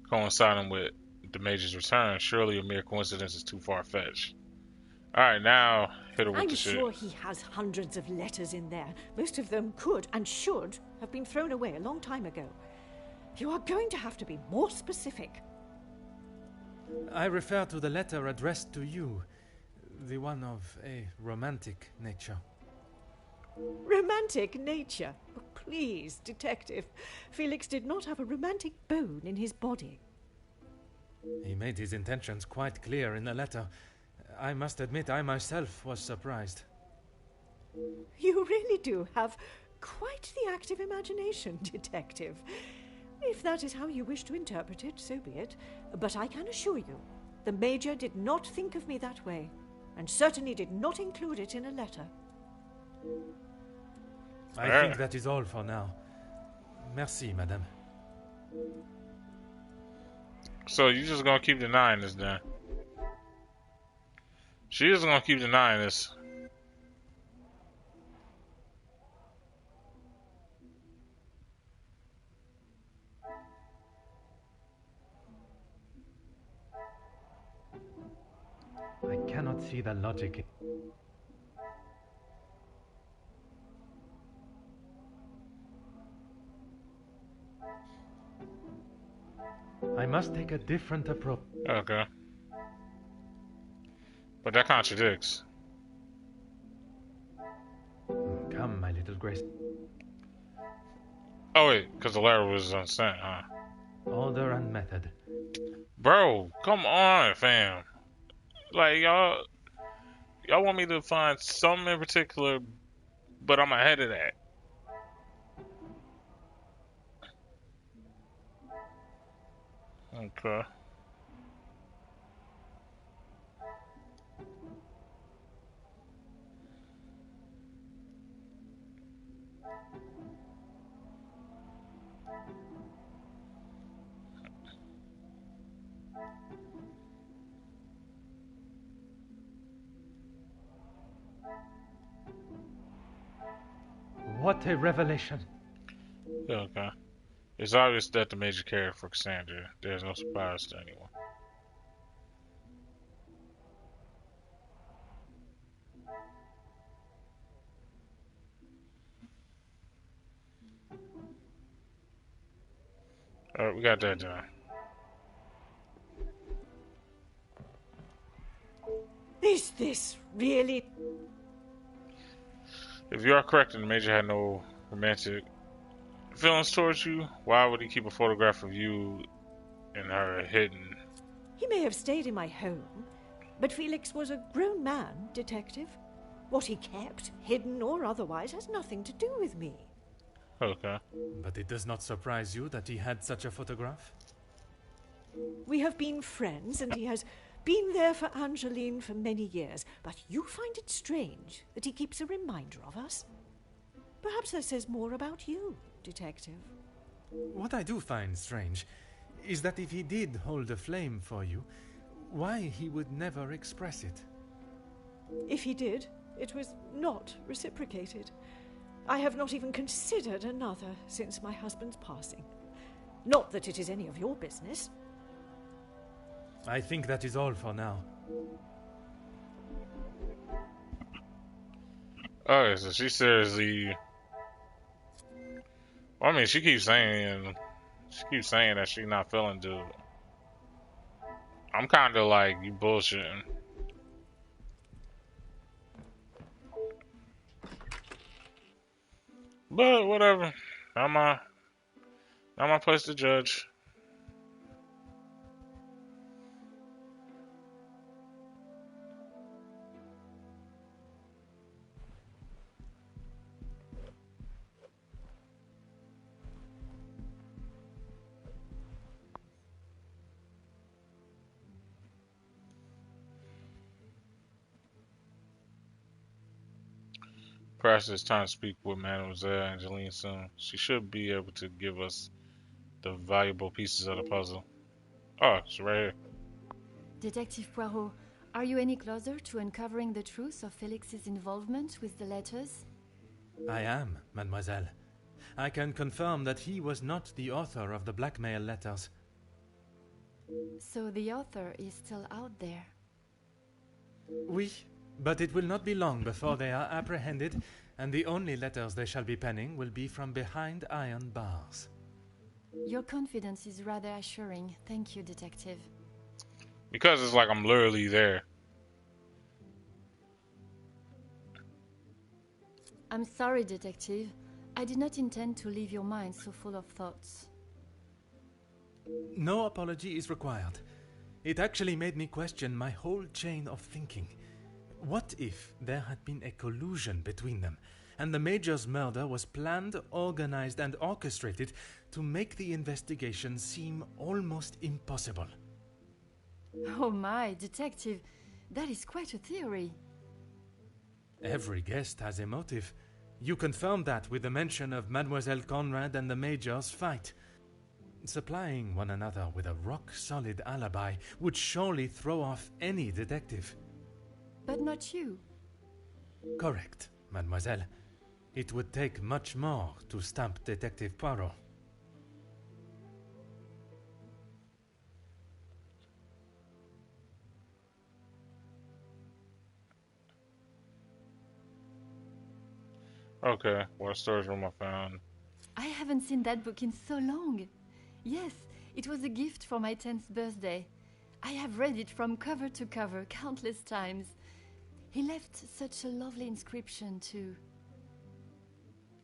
coinciding with the Major's return, surely a mere coincidence is too far-fetched. Alright, now hit her with the shit. I'm sure he has hundreds of letters in there. Most of them could and should have been thrown away a long time ago. You are going to have to be more specific. I refer to the letter addressed to you, the one of a romantic nature. Romantic nature? Oh, please, detective. Felix did not have a romantic bone in his body. He made his intentions quite clear in the letter. I must admit I myself was surprised. You really do have quite the active imagination, Detective. If that is how you wish to interpret it, so be it. But I can assure you, the Major did not think of me that way, and certainly did not include it in a letter. I think that is all for now. Merci, madame. So you just gonna keep denying this then? She is gonna keep denying this. I cannot see the logic. I must take a different approach. Okay. But that contradicts. Come, my little Grace. Oh wait, because the letter was unsent, huh? Order and method. Bro, come on, fam. Like y'all want me to find something in particular, but I'm ahead of that. Okay. What a revelation. Okay. It's obvious that the Major cared for Cassandra. There's no surprise to anyone. Alright, we got that done. Is this really... If you are correct and the Major had no romantic feelings towards you, why would he keep a photograph of you and her hidden? He may have stayed in my home, but Felix was a grown man, Detective. What he kept, hidden or otherwise, has nothing to do with me. Okay. But it does not surprise you that he had such a photograph? We have been friends, and he has been there for Angeline for many years, but you find it strange that he keeps a reminder of us? Perhaps that says more about you, Detective. What I do find strange is that if he did hold a flame for you, why he would never express it. If he did, it was not reciprocated. I have not even considered another since my husband's passing. Not that it is any of your business. I think that is all for now. Okay, so she seriously... Well, I mean, she keeps saying that she's not feeling dude. I'm kind of like, you bullshitting. But whatever, not my place to judge. Perhaps it's time to speak with Mademoiselle Angeline soon. She should be able to give us the valuable pieces of the puzzle. Oh, it's right here. Detective Poirot, are you any closer to uncovering the truth of Felix's involvement with the letters? I am, mademoiselle. I can confirm that he was not the author of the blackmail letters. So the author is still out there. Oui, but it will not be long before they are apprehended, and the only letters they shall be penning will be from behind iron bars. Your confidence is rather assuring. Thank you, Detective. Because it's like I'm literally there. I'm sorry, Detective. I did not intend to leave your mind so full of thoughts. No apology is required. It actually made me question my whole chain of thinking. What if there had been a collusion between them, and the Major's murder was planned, organized, and orchestrated to make the investigation seem almost impossible. Oh my, Detective, that is quite a theory. Every guest has a motive. You confirmed that with the mention of Mademoiselle Conrad and the Major's fight. Supplying one another with a rock-solid alibi would surely throw off any detective. But not you. Correct, mademoiselle. It would take much more to stamp Detective Poirot. Okay, what storage room I found? I haven't seen that book in so long. Yes, it was a gift for my 10th birthday. I have read it from cover to cover countless times. He left such a lovely inscription too.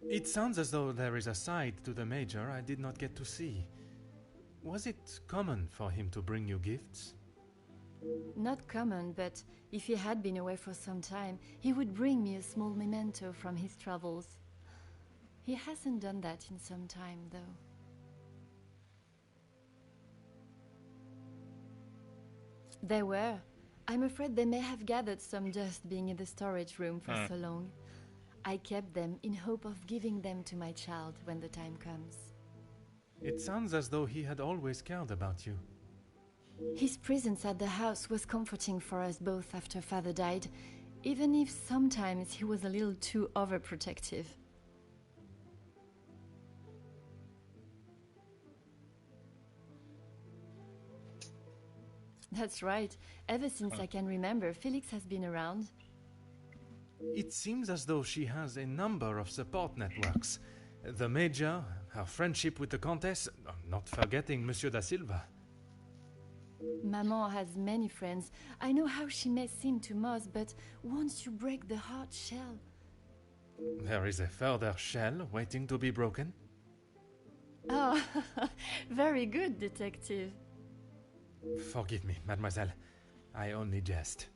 It sounds as though there is a side to the Major I did not get to see. Was it common for him to bring you gifts? Not common, but if he had been away for some time, he would bring me a small memento from his travels. He hasn't done that in some time, though. They were. I'm afraid they may have gathered some dust being in the storage room for so long. I kept them in hope of giving them to my child when the time comes. It sounds as though he had always cared about you. His presence at the house was comforting for us both after Father died, even if sometimes he was a little too overprotective. That's right. Ever since I can remember, Felix has been around. It seems as though she has a number of support networks. The Major, her friendship with the Countess, not forgetting Monsieur da Silva. Maman has many friends. I know how she may seem to most, but once you break the hard shell... There is a further shell waiting to be broken? Oh, very good, Detective. Forgive me, mademoiselle. I only jest.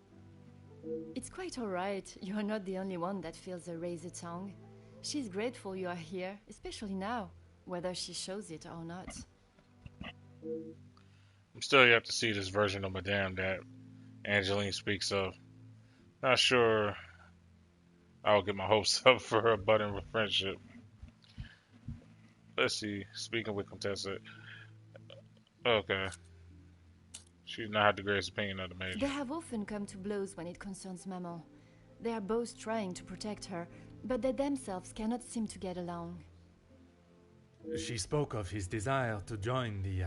It's quite all right. You're not the only one that feels a razor tongue. She's grateful you are here, especially now, whether she shows it or not. I'm still yet to see this version of Madame that Angeline speaks of. Not sure I'll get my hopes up for her budding with friendship. Let's see. Speaking with Contessa. Okay. She's not had the greatest opinion of the Major. They have often come to blows when it concerns Maman. They are both trying to protect her, but they themselves cannot seem to get along. She spoke of his desire to join the,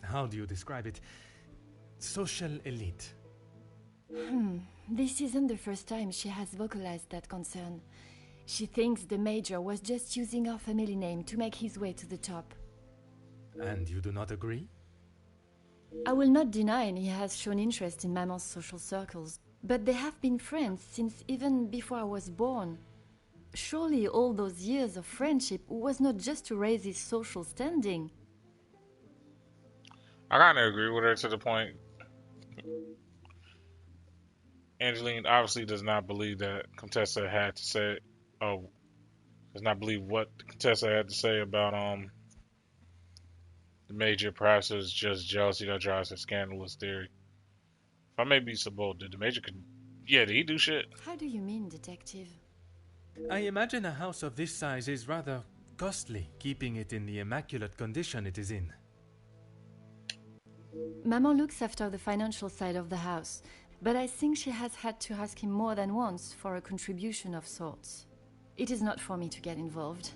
how do you describe it? Social elite. This isn't the first time she has vocalized that concern. She thinks the Major was just using our family name to make his way to the top. And you do not agree? I will not deny he has shown interest in Maman's social circles, but they have been friends since even before I was born. Surely all those years of friendship was not just to raise his social standing. I kind of agree with her to the point. Angeline obviously does not believe that Contessa had to say, does not believe what Contessa had to say about the Major. Perhaps it was just jealousy that drives her scandalous theory. If I may be so bold, did the Major did he do shit? How do you mean, Detective? I imagine a house of this size is rather costly, keeping it in the immaculate condition it is in. Maman looks after the financial side of the house, but I think she has had to ask him more than once for a contribution of sorts. It is not for me to get involved.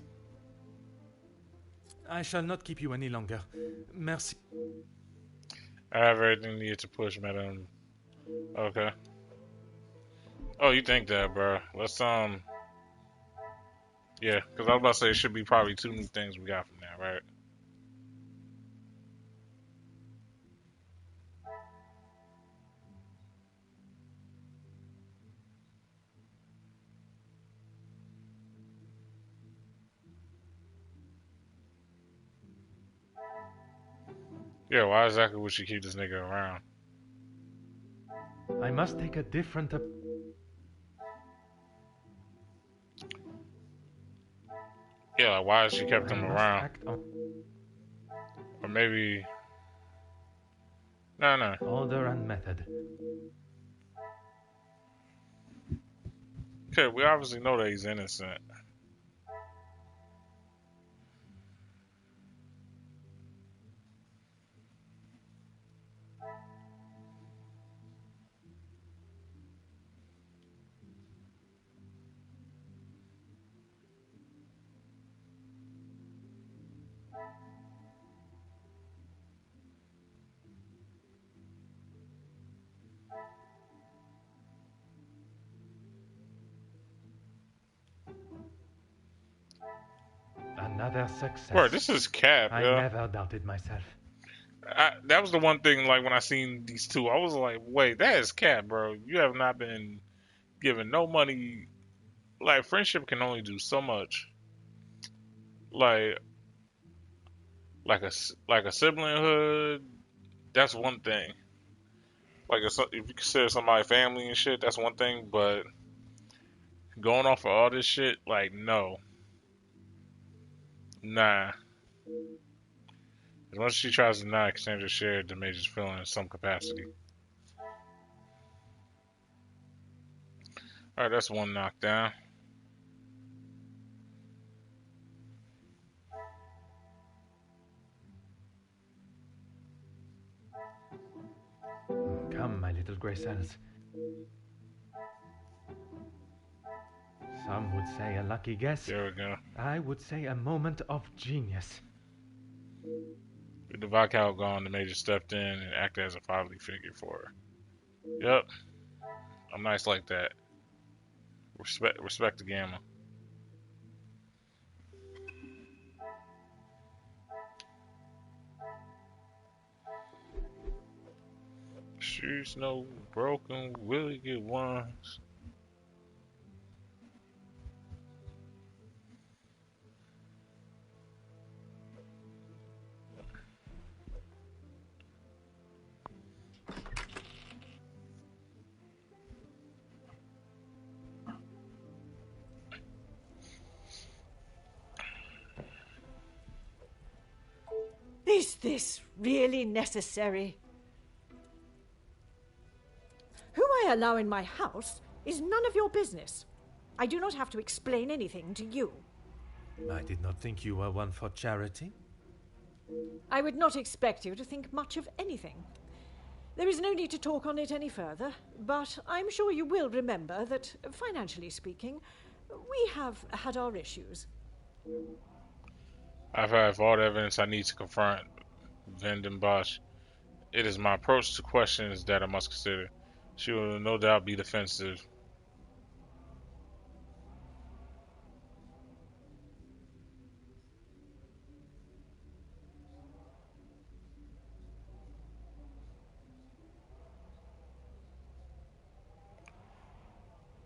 I shall not keep you any longer. Merci. I have everything needed to push, madam. Okay. Oh, you think that, bro? Let's, yeah, because I was about to say it should be probably 2 new things we got from that, right? Yeah, why exactly would she keep this nigga around? I must take a different Yeah, like, why has she kept I him must around? act on Or maybe... No. order and method. Okay, we obviously know that he's innocent. Another success. Bro, this is cap, I yeah. never doubted myself. That was the one thing, like, when I seen these two, I was like, wait, that is cap, bro. You have not been given no money. Like, friendship can only do so much. Like a siblinghood, that's one thing. Like, if you consider somebody family and shit, that's one thing. But going off of all this shit, like, no. Nah. As much as she tries to not exchange her share, the Major's feeling in some capacity. Alright, that's one knockdown. Come, my little grey cells. Some would say a lucky guess. There we go. I would say a moment of genius. With the Viscount gone, the Major stepped in and acted as a fatherly figure for her. Yep. I'm nice like that. Respect the gamma. She's no broken willie get ones. Is this really necessary? Who I allow in my house is none of your business. I do not have to explain anything to you. I did not think you were one for charity. I would not expect you to think much of anything. There is no need to talk on it any further, but I'm sure you will remember that, financially speaking, we have had our issues. I've had all the evidence I need to confront Vanden Bosch. It is my approach to questions that I must consider. She will no doubt be defensive.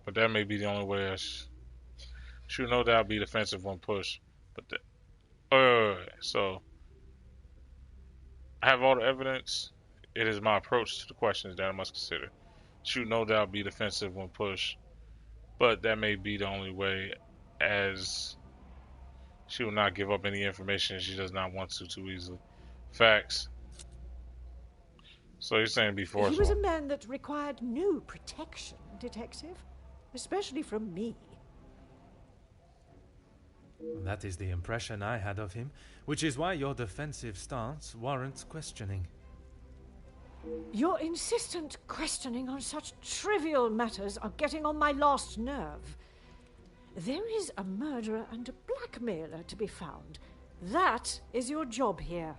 But that may be the only way. She will no doubt be defensive when pushed. But so I have all the evidence. It is my approach to the questions that I must consider. She will no doubt be defensive when pushed, but that may be the only way, as she will not give up any information she does not want to too easily. Facts. So you're saying be forceful. He was a man that required no protection, Detective, especially from me. That is the impression I had of him, which is why your defensive stance warrants questioning. Your insistent questioning on such trivial matters are getting on my last nerve. There is a murderer and a blackmailer to be found. That is your job here.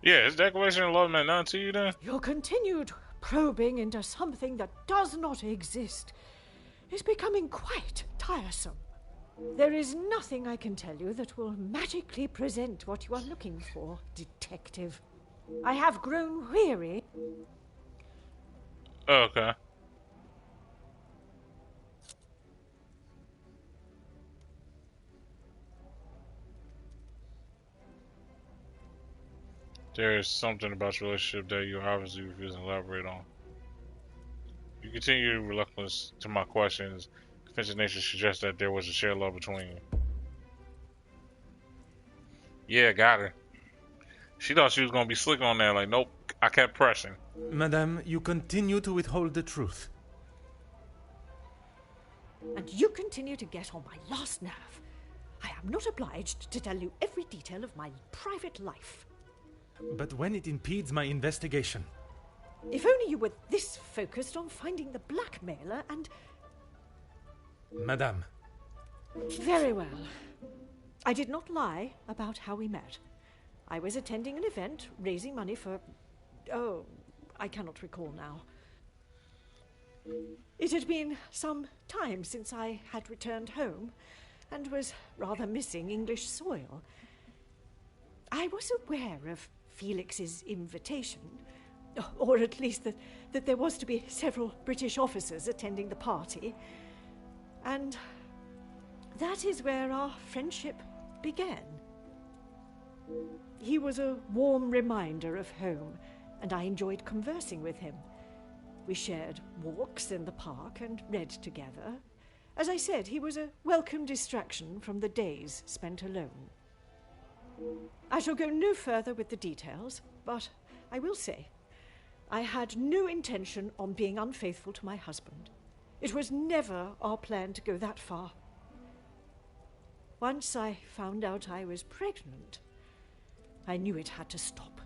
Yeah, his declaration of love meant nothing to you then? Your continued probing into something that does not exist is becoming quite tiresome. There is nothing I can tell you that will magically present what you are looking for, Detective. I have grown weary. Okay. There is something about your relationship that you obviously refuse to elaborate on. You continue your reluctance to my questions. Convention nature suggests that there was a shared love between you. Yeah, got her. She thought she was gonna be slick on there. Like, nope. I kept pressing. Madame, you continue to withhold the truth. And you continue to get on my last nerve. I am not obliged to tell you every detail of my private life. But when it impedes my investigation... If only you were this focused on finding the blackmailer and... Madame. Very well. I did not lie about how we met. I was attending an event, raising money for... Oh, I cannot recall now. It had been some time since I had returned home, and was rather missing English soil. I was aware of Felix's invitation, or at least that there was to be several British officers attending the party, and that is where our friendship began. He was a warm reminder of home, and I enjoyed conversing with him. We shared walks in the park and read together. As I said, he was a welcome distraction from the days spent alone. I shall go no further with the details, but I will say, I had no intention on being unfaithful to my husband. It was never our plan to go that far. Once I found out I was pregnant, I knew it had to stop.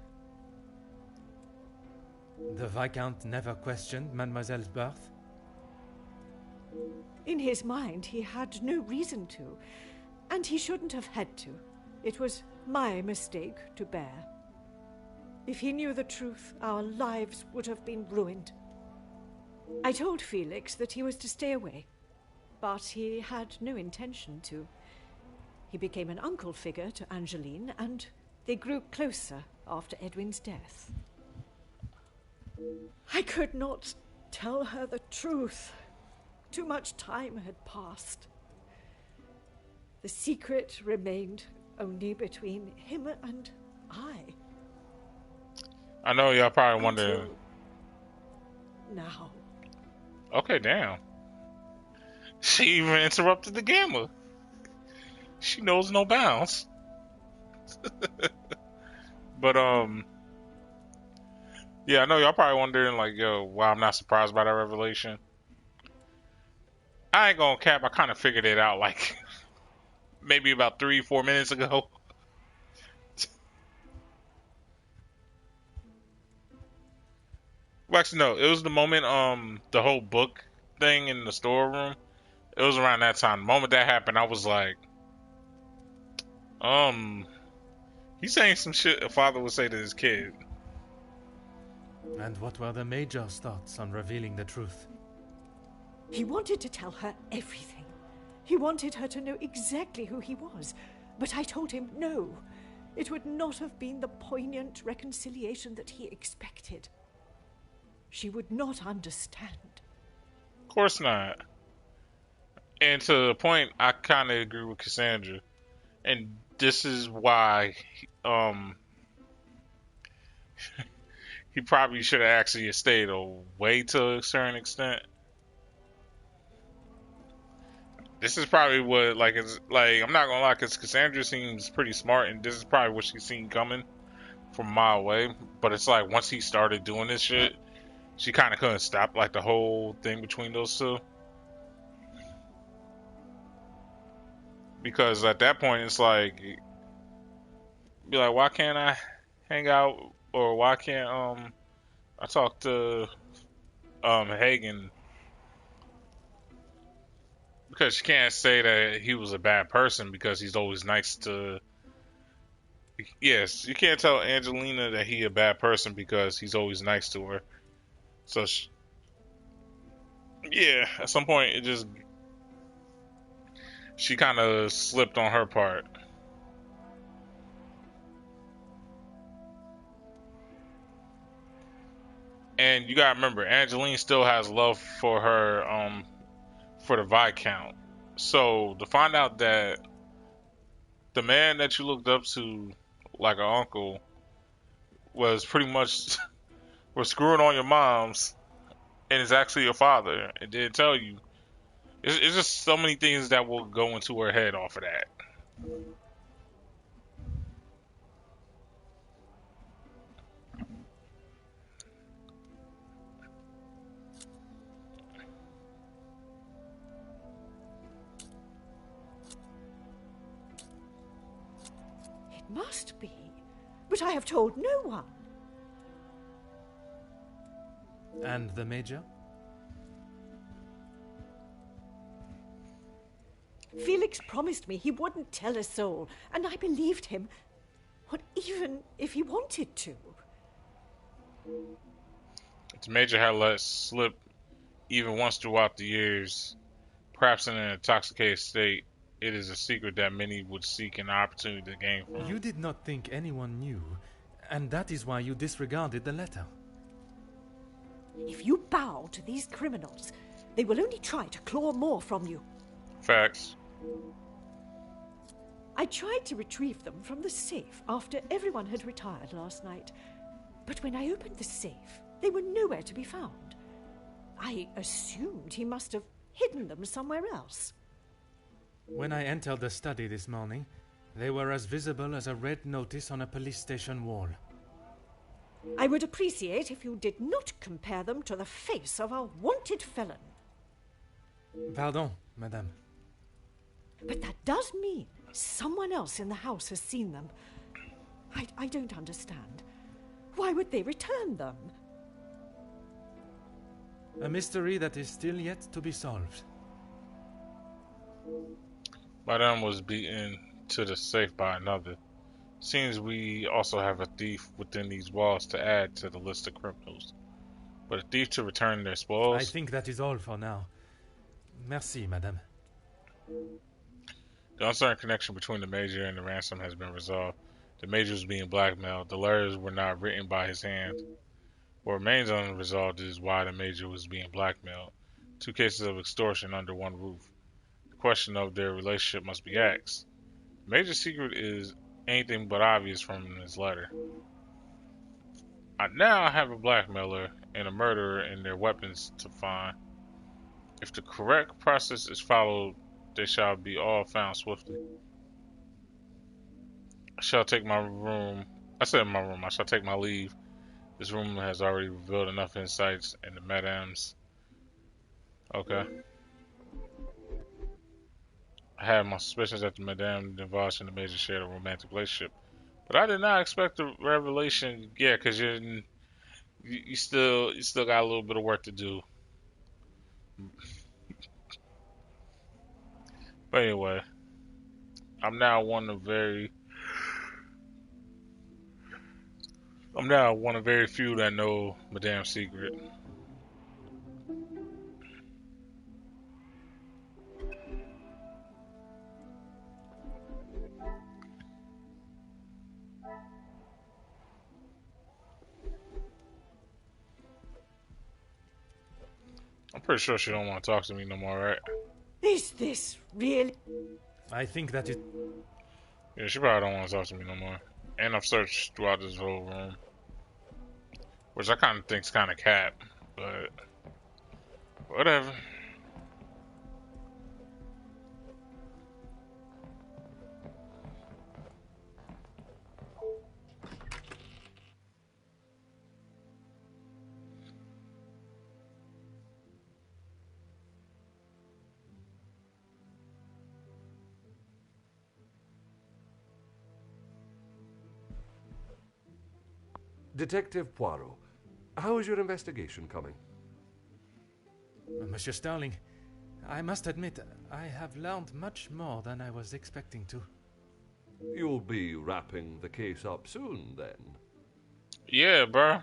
The Viscount never questioned Mademoiselle's birth? In his mind, he had no reason to, and he shouldn't have had to. It was my mistake to bear. If he knew the truth, our lives would have been ruined. I told Felix that he was to stay away, but he had no intention to. He became an uncle figure to Angeline, and they grew closer after Edwin's death. I could not tell her the truth. Too much time had passed. The secret remained only between him and I. I know y'all probably wonder. Now. Okay, damn. She even interrupted the gambler. She knows no bounds. But yeah, I know y'all probably wondering like, yo, why I'm not surprised by that revelation. I ain't gonna cap. I kind of figured it out like maybe about 3-4 minutes ago. Well, actually, no. It was the moment the whole book thing in the storeroom. It was around that time. The moment that happened, I was like, he's saying some shit a father would say to his kid. And what were the Major's thoughts on revealing the truth? He wanted to tell her everything. He wanted her to know exactly who he was. But I told him no. It would not have been the poignant reconciliation that he expected. She would not understand. Of course not. And to the point, I kind of agree with Cassandra. And this is why he probably should have actually stayed away to a certain extent. This is probably what, like, it's like, I'm not gonna lie, because Cassandra seems pretty smart, and this is probably what she's seen coming from a mile away. But it's like, once he started doing this shit, she kind of couldn't stop, like, the whole thing between those two. Because at that point, it's like, be like, why can't I hang out, or why can't, I talk to, Hagen? Because she can't say that he was a bad person because he's always nice to... Yes, you can't tell Angelina that he a bad person because he's always nice to her. So, yeah, at some point, it just... She kind of slipped on her part. And you gotta remember, Angeline still has love for her, for the Viscount. So to find out that the man that you looked up to like an uncle was pretty much was screwing on your moms and is actually your father and didn't tell you. It's just so many things that will go into her head off of that. It must be. But I have told no one. And the Major? Felix promised me he wouldn't tell a soul, and I believed him. What, even if he wanted to? If the Major had let slip even once throughout the years, perhaps in an intoxicated state, it is a secret that many would seek an opportunity to gain from. You did not think anyone knew, and that is why you disregarded the letter. If you bow to these criminals, they will only try to claw more from you. Facts. I tried to retrieve them from the safe after everyone had retired last night. But when I opened the safe, they were nowhere to be found. I assumed he must have hidden them somewhere else. When I entered the study this morning, they were as visible as a red notice on a police station wall. I would appreciate if you did not compare them to the face of a wanted felon. Pardon, madame. But that does mean someone else in the house has seen them. I don't understand. Why would they return them? A mystery that is still yet to be solved. Madame was beaten to the safe by another. Seems we also have a thief within these walls to add to the list of criminals. But a thief to return their spoils? I think that is all for now. Merci, madame. The uncertain connection between the Major and the ransom has been resolved. The Major was being blackmailed. The letters were not written by his hand. What remains unresolved is why the Major was being blackmailed. 2 cases of extortion under one roof. The question of their relationship must be asked. The Major's secret is anything but obvious from his letter. I now have a blackmailer and a murderer and their weapons to find. If the correct process is followed, they shall be all found swiftly. I shall take my room. I said my room. I shall take my leave. This room has already revealed enough insights into Madame's. Okay. I had my suspicions that the Madame Devosh and the Major shared a romantic relationship, but I did not expect the revelation. Yeah, because you still got a little bit of work to do. But anyway, I'm now one of very few that know Madame's secret. I'm pretty sure she don't want to talk to me no more, right? Is this really? I think that it... Yeah, she probably don't want to talk to me no more. And I've searched throughout this whole room, which I kind of think's kind of cap, but whatever. Detective Poirot, how is your investigation coming? Monsieur Sterling, I must admit, I have learned much more than I was expecting to. You'll be wrapping the case up soon, then? Yeah, bro.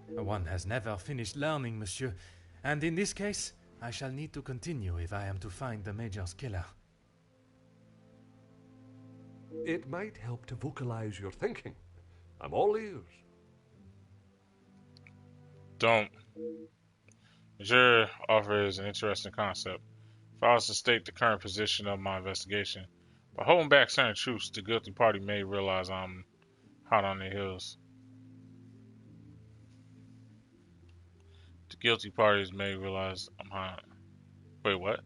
One has never finished learning, monsieur, and in this case, I shall need to continue if I am to find the Major's killer. It might help to vocalize your thinking. I'm all ears. Don't. Your offer is an interesting concept. If I was to state the current position of my investigation, by holding back certain truths, the guilty party may realize I'm hot on their heels. Guilty parties may realize I'm high. Wait, what?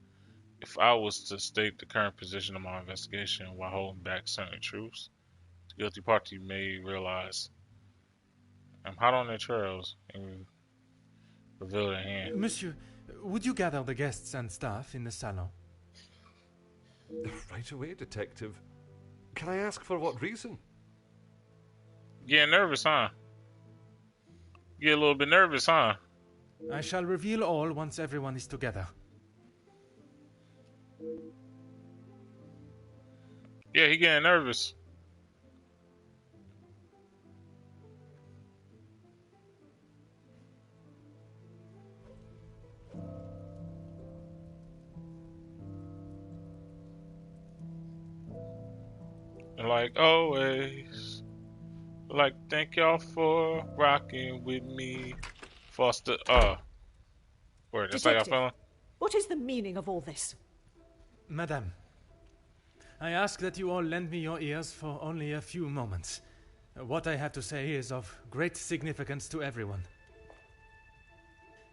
If I was to state the current position of my investigation while holding back certain truths, the guilty party may realize I'm hot on their trails and reveal their hand. Monsieur, would you gather the guests and staff in the salon? Right away, Detective. Can I ask for what reason? Getting nervous, huh? Get a little bit nervous, huh? I shall reveal all once everyone is together. Yeah, he getting nervous. And like always, like thank y'all for rocking with me. Foster, word, that's how y'all Detective, feeling? what is the meaning of all this? Madame, I ask that you all lend me your ears for only a few moments. What I have to say is of great significance to everyone.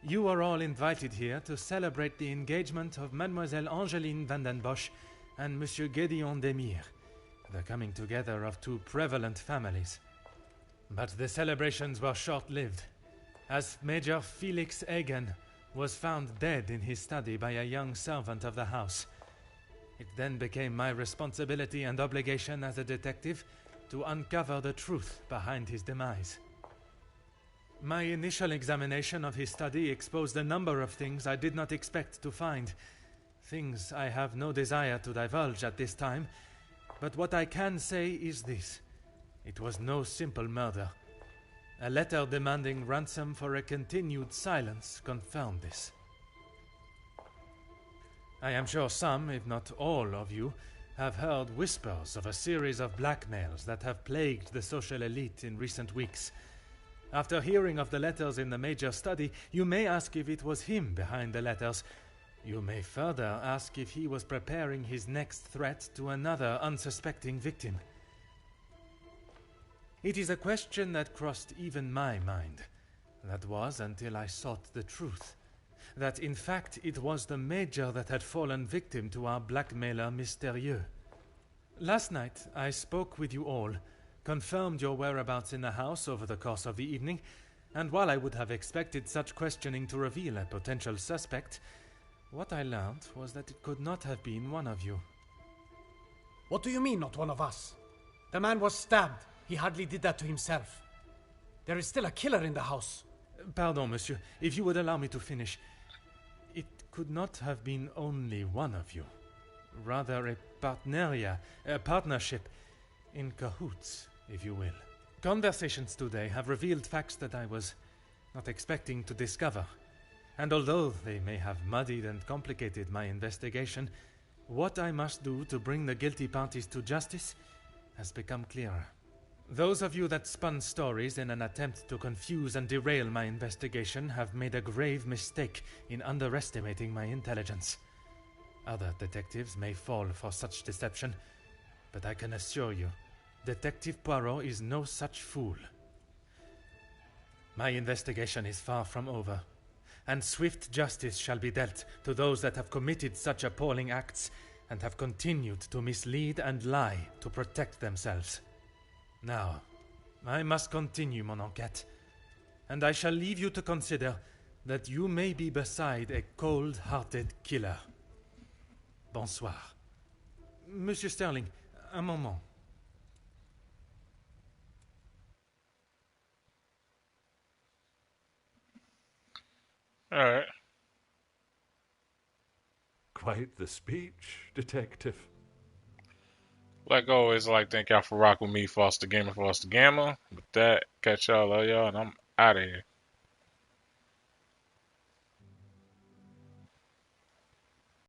You are all invited here to celebrate the engagement of Mademoiselle Angeline van den Bosch and Monsieur Gédéon Demire, the coming together of two prevalent families. But the celebrations were short-lived, as Major Felix Hagen was found dead in his study by a young servant of the house. It then became my responsibility and obligation as a detective to uncover the truth behind his demise. My initial examination of his study exposed a number of things I did not expect to find. Things I have no desire to divulge at this time, but what I can say is this. It was no simple murder. A letter demanding ransom for a continued silence confirmed this. I am sure some, if not all of you, have heard whispers of a series of blackmails that have plagued the social elite in recent weeks. After hearing of the letters in the Major study, you may ask if it was him behind the letters. You may further ask if he was preparing his next threat to another unsuspecting victim. It is a question that crossed even my mind. That was until I sought the truth. That in fact it was the Major that had fallen victim to our blackmailer Mystérieux. Last night I spoke with you all, confirmed your whereabouts in the house over the course of the evening, and while I would have expected such questioning to reveal a potential suspect, what I learned was that it could not have been one of you. What do you mean, not one of us? The man was stabbed. He hardly did that to himself. There is still a killer in the house. Pardon, monsieur, if you would allow me to finish. It could not have been only one of you. Rather a partneria, a partnership, in cahoots, if you will. Conversations today have revealed facts that I was not expecting to discover. And although they may have muddied and complicated my investigation, what I must do to bring the guilty parties to justice has become clearer. Those of you that spun stories in an attempt to confuse and derail my investigation have made a grave mistake in underestimating my intelligence. Other detectives may fall for such deception, but I can assure you, Detective Poirot is no such fool. My investigation is far from over, and swift justice shall be dealt to those that have committed such appalling acts and have continued to mislead and lie to protect themselves. Now, I must continue mon enquête, and I shall leave you to consider that you may be beside a cold-hearted killer. Bonsoir. Monsieur Sterling, un moment. Alright. Quite the speech, Detective. Like always, I'd like to thank y'all for rocking with me, Foster Gamer, Foster Gamma. With that, catch y'all, love y'all, and I'm out of here.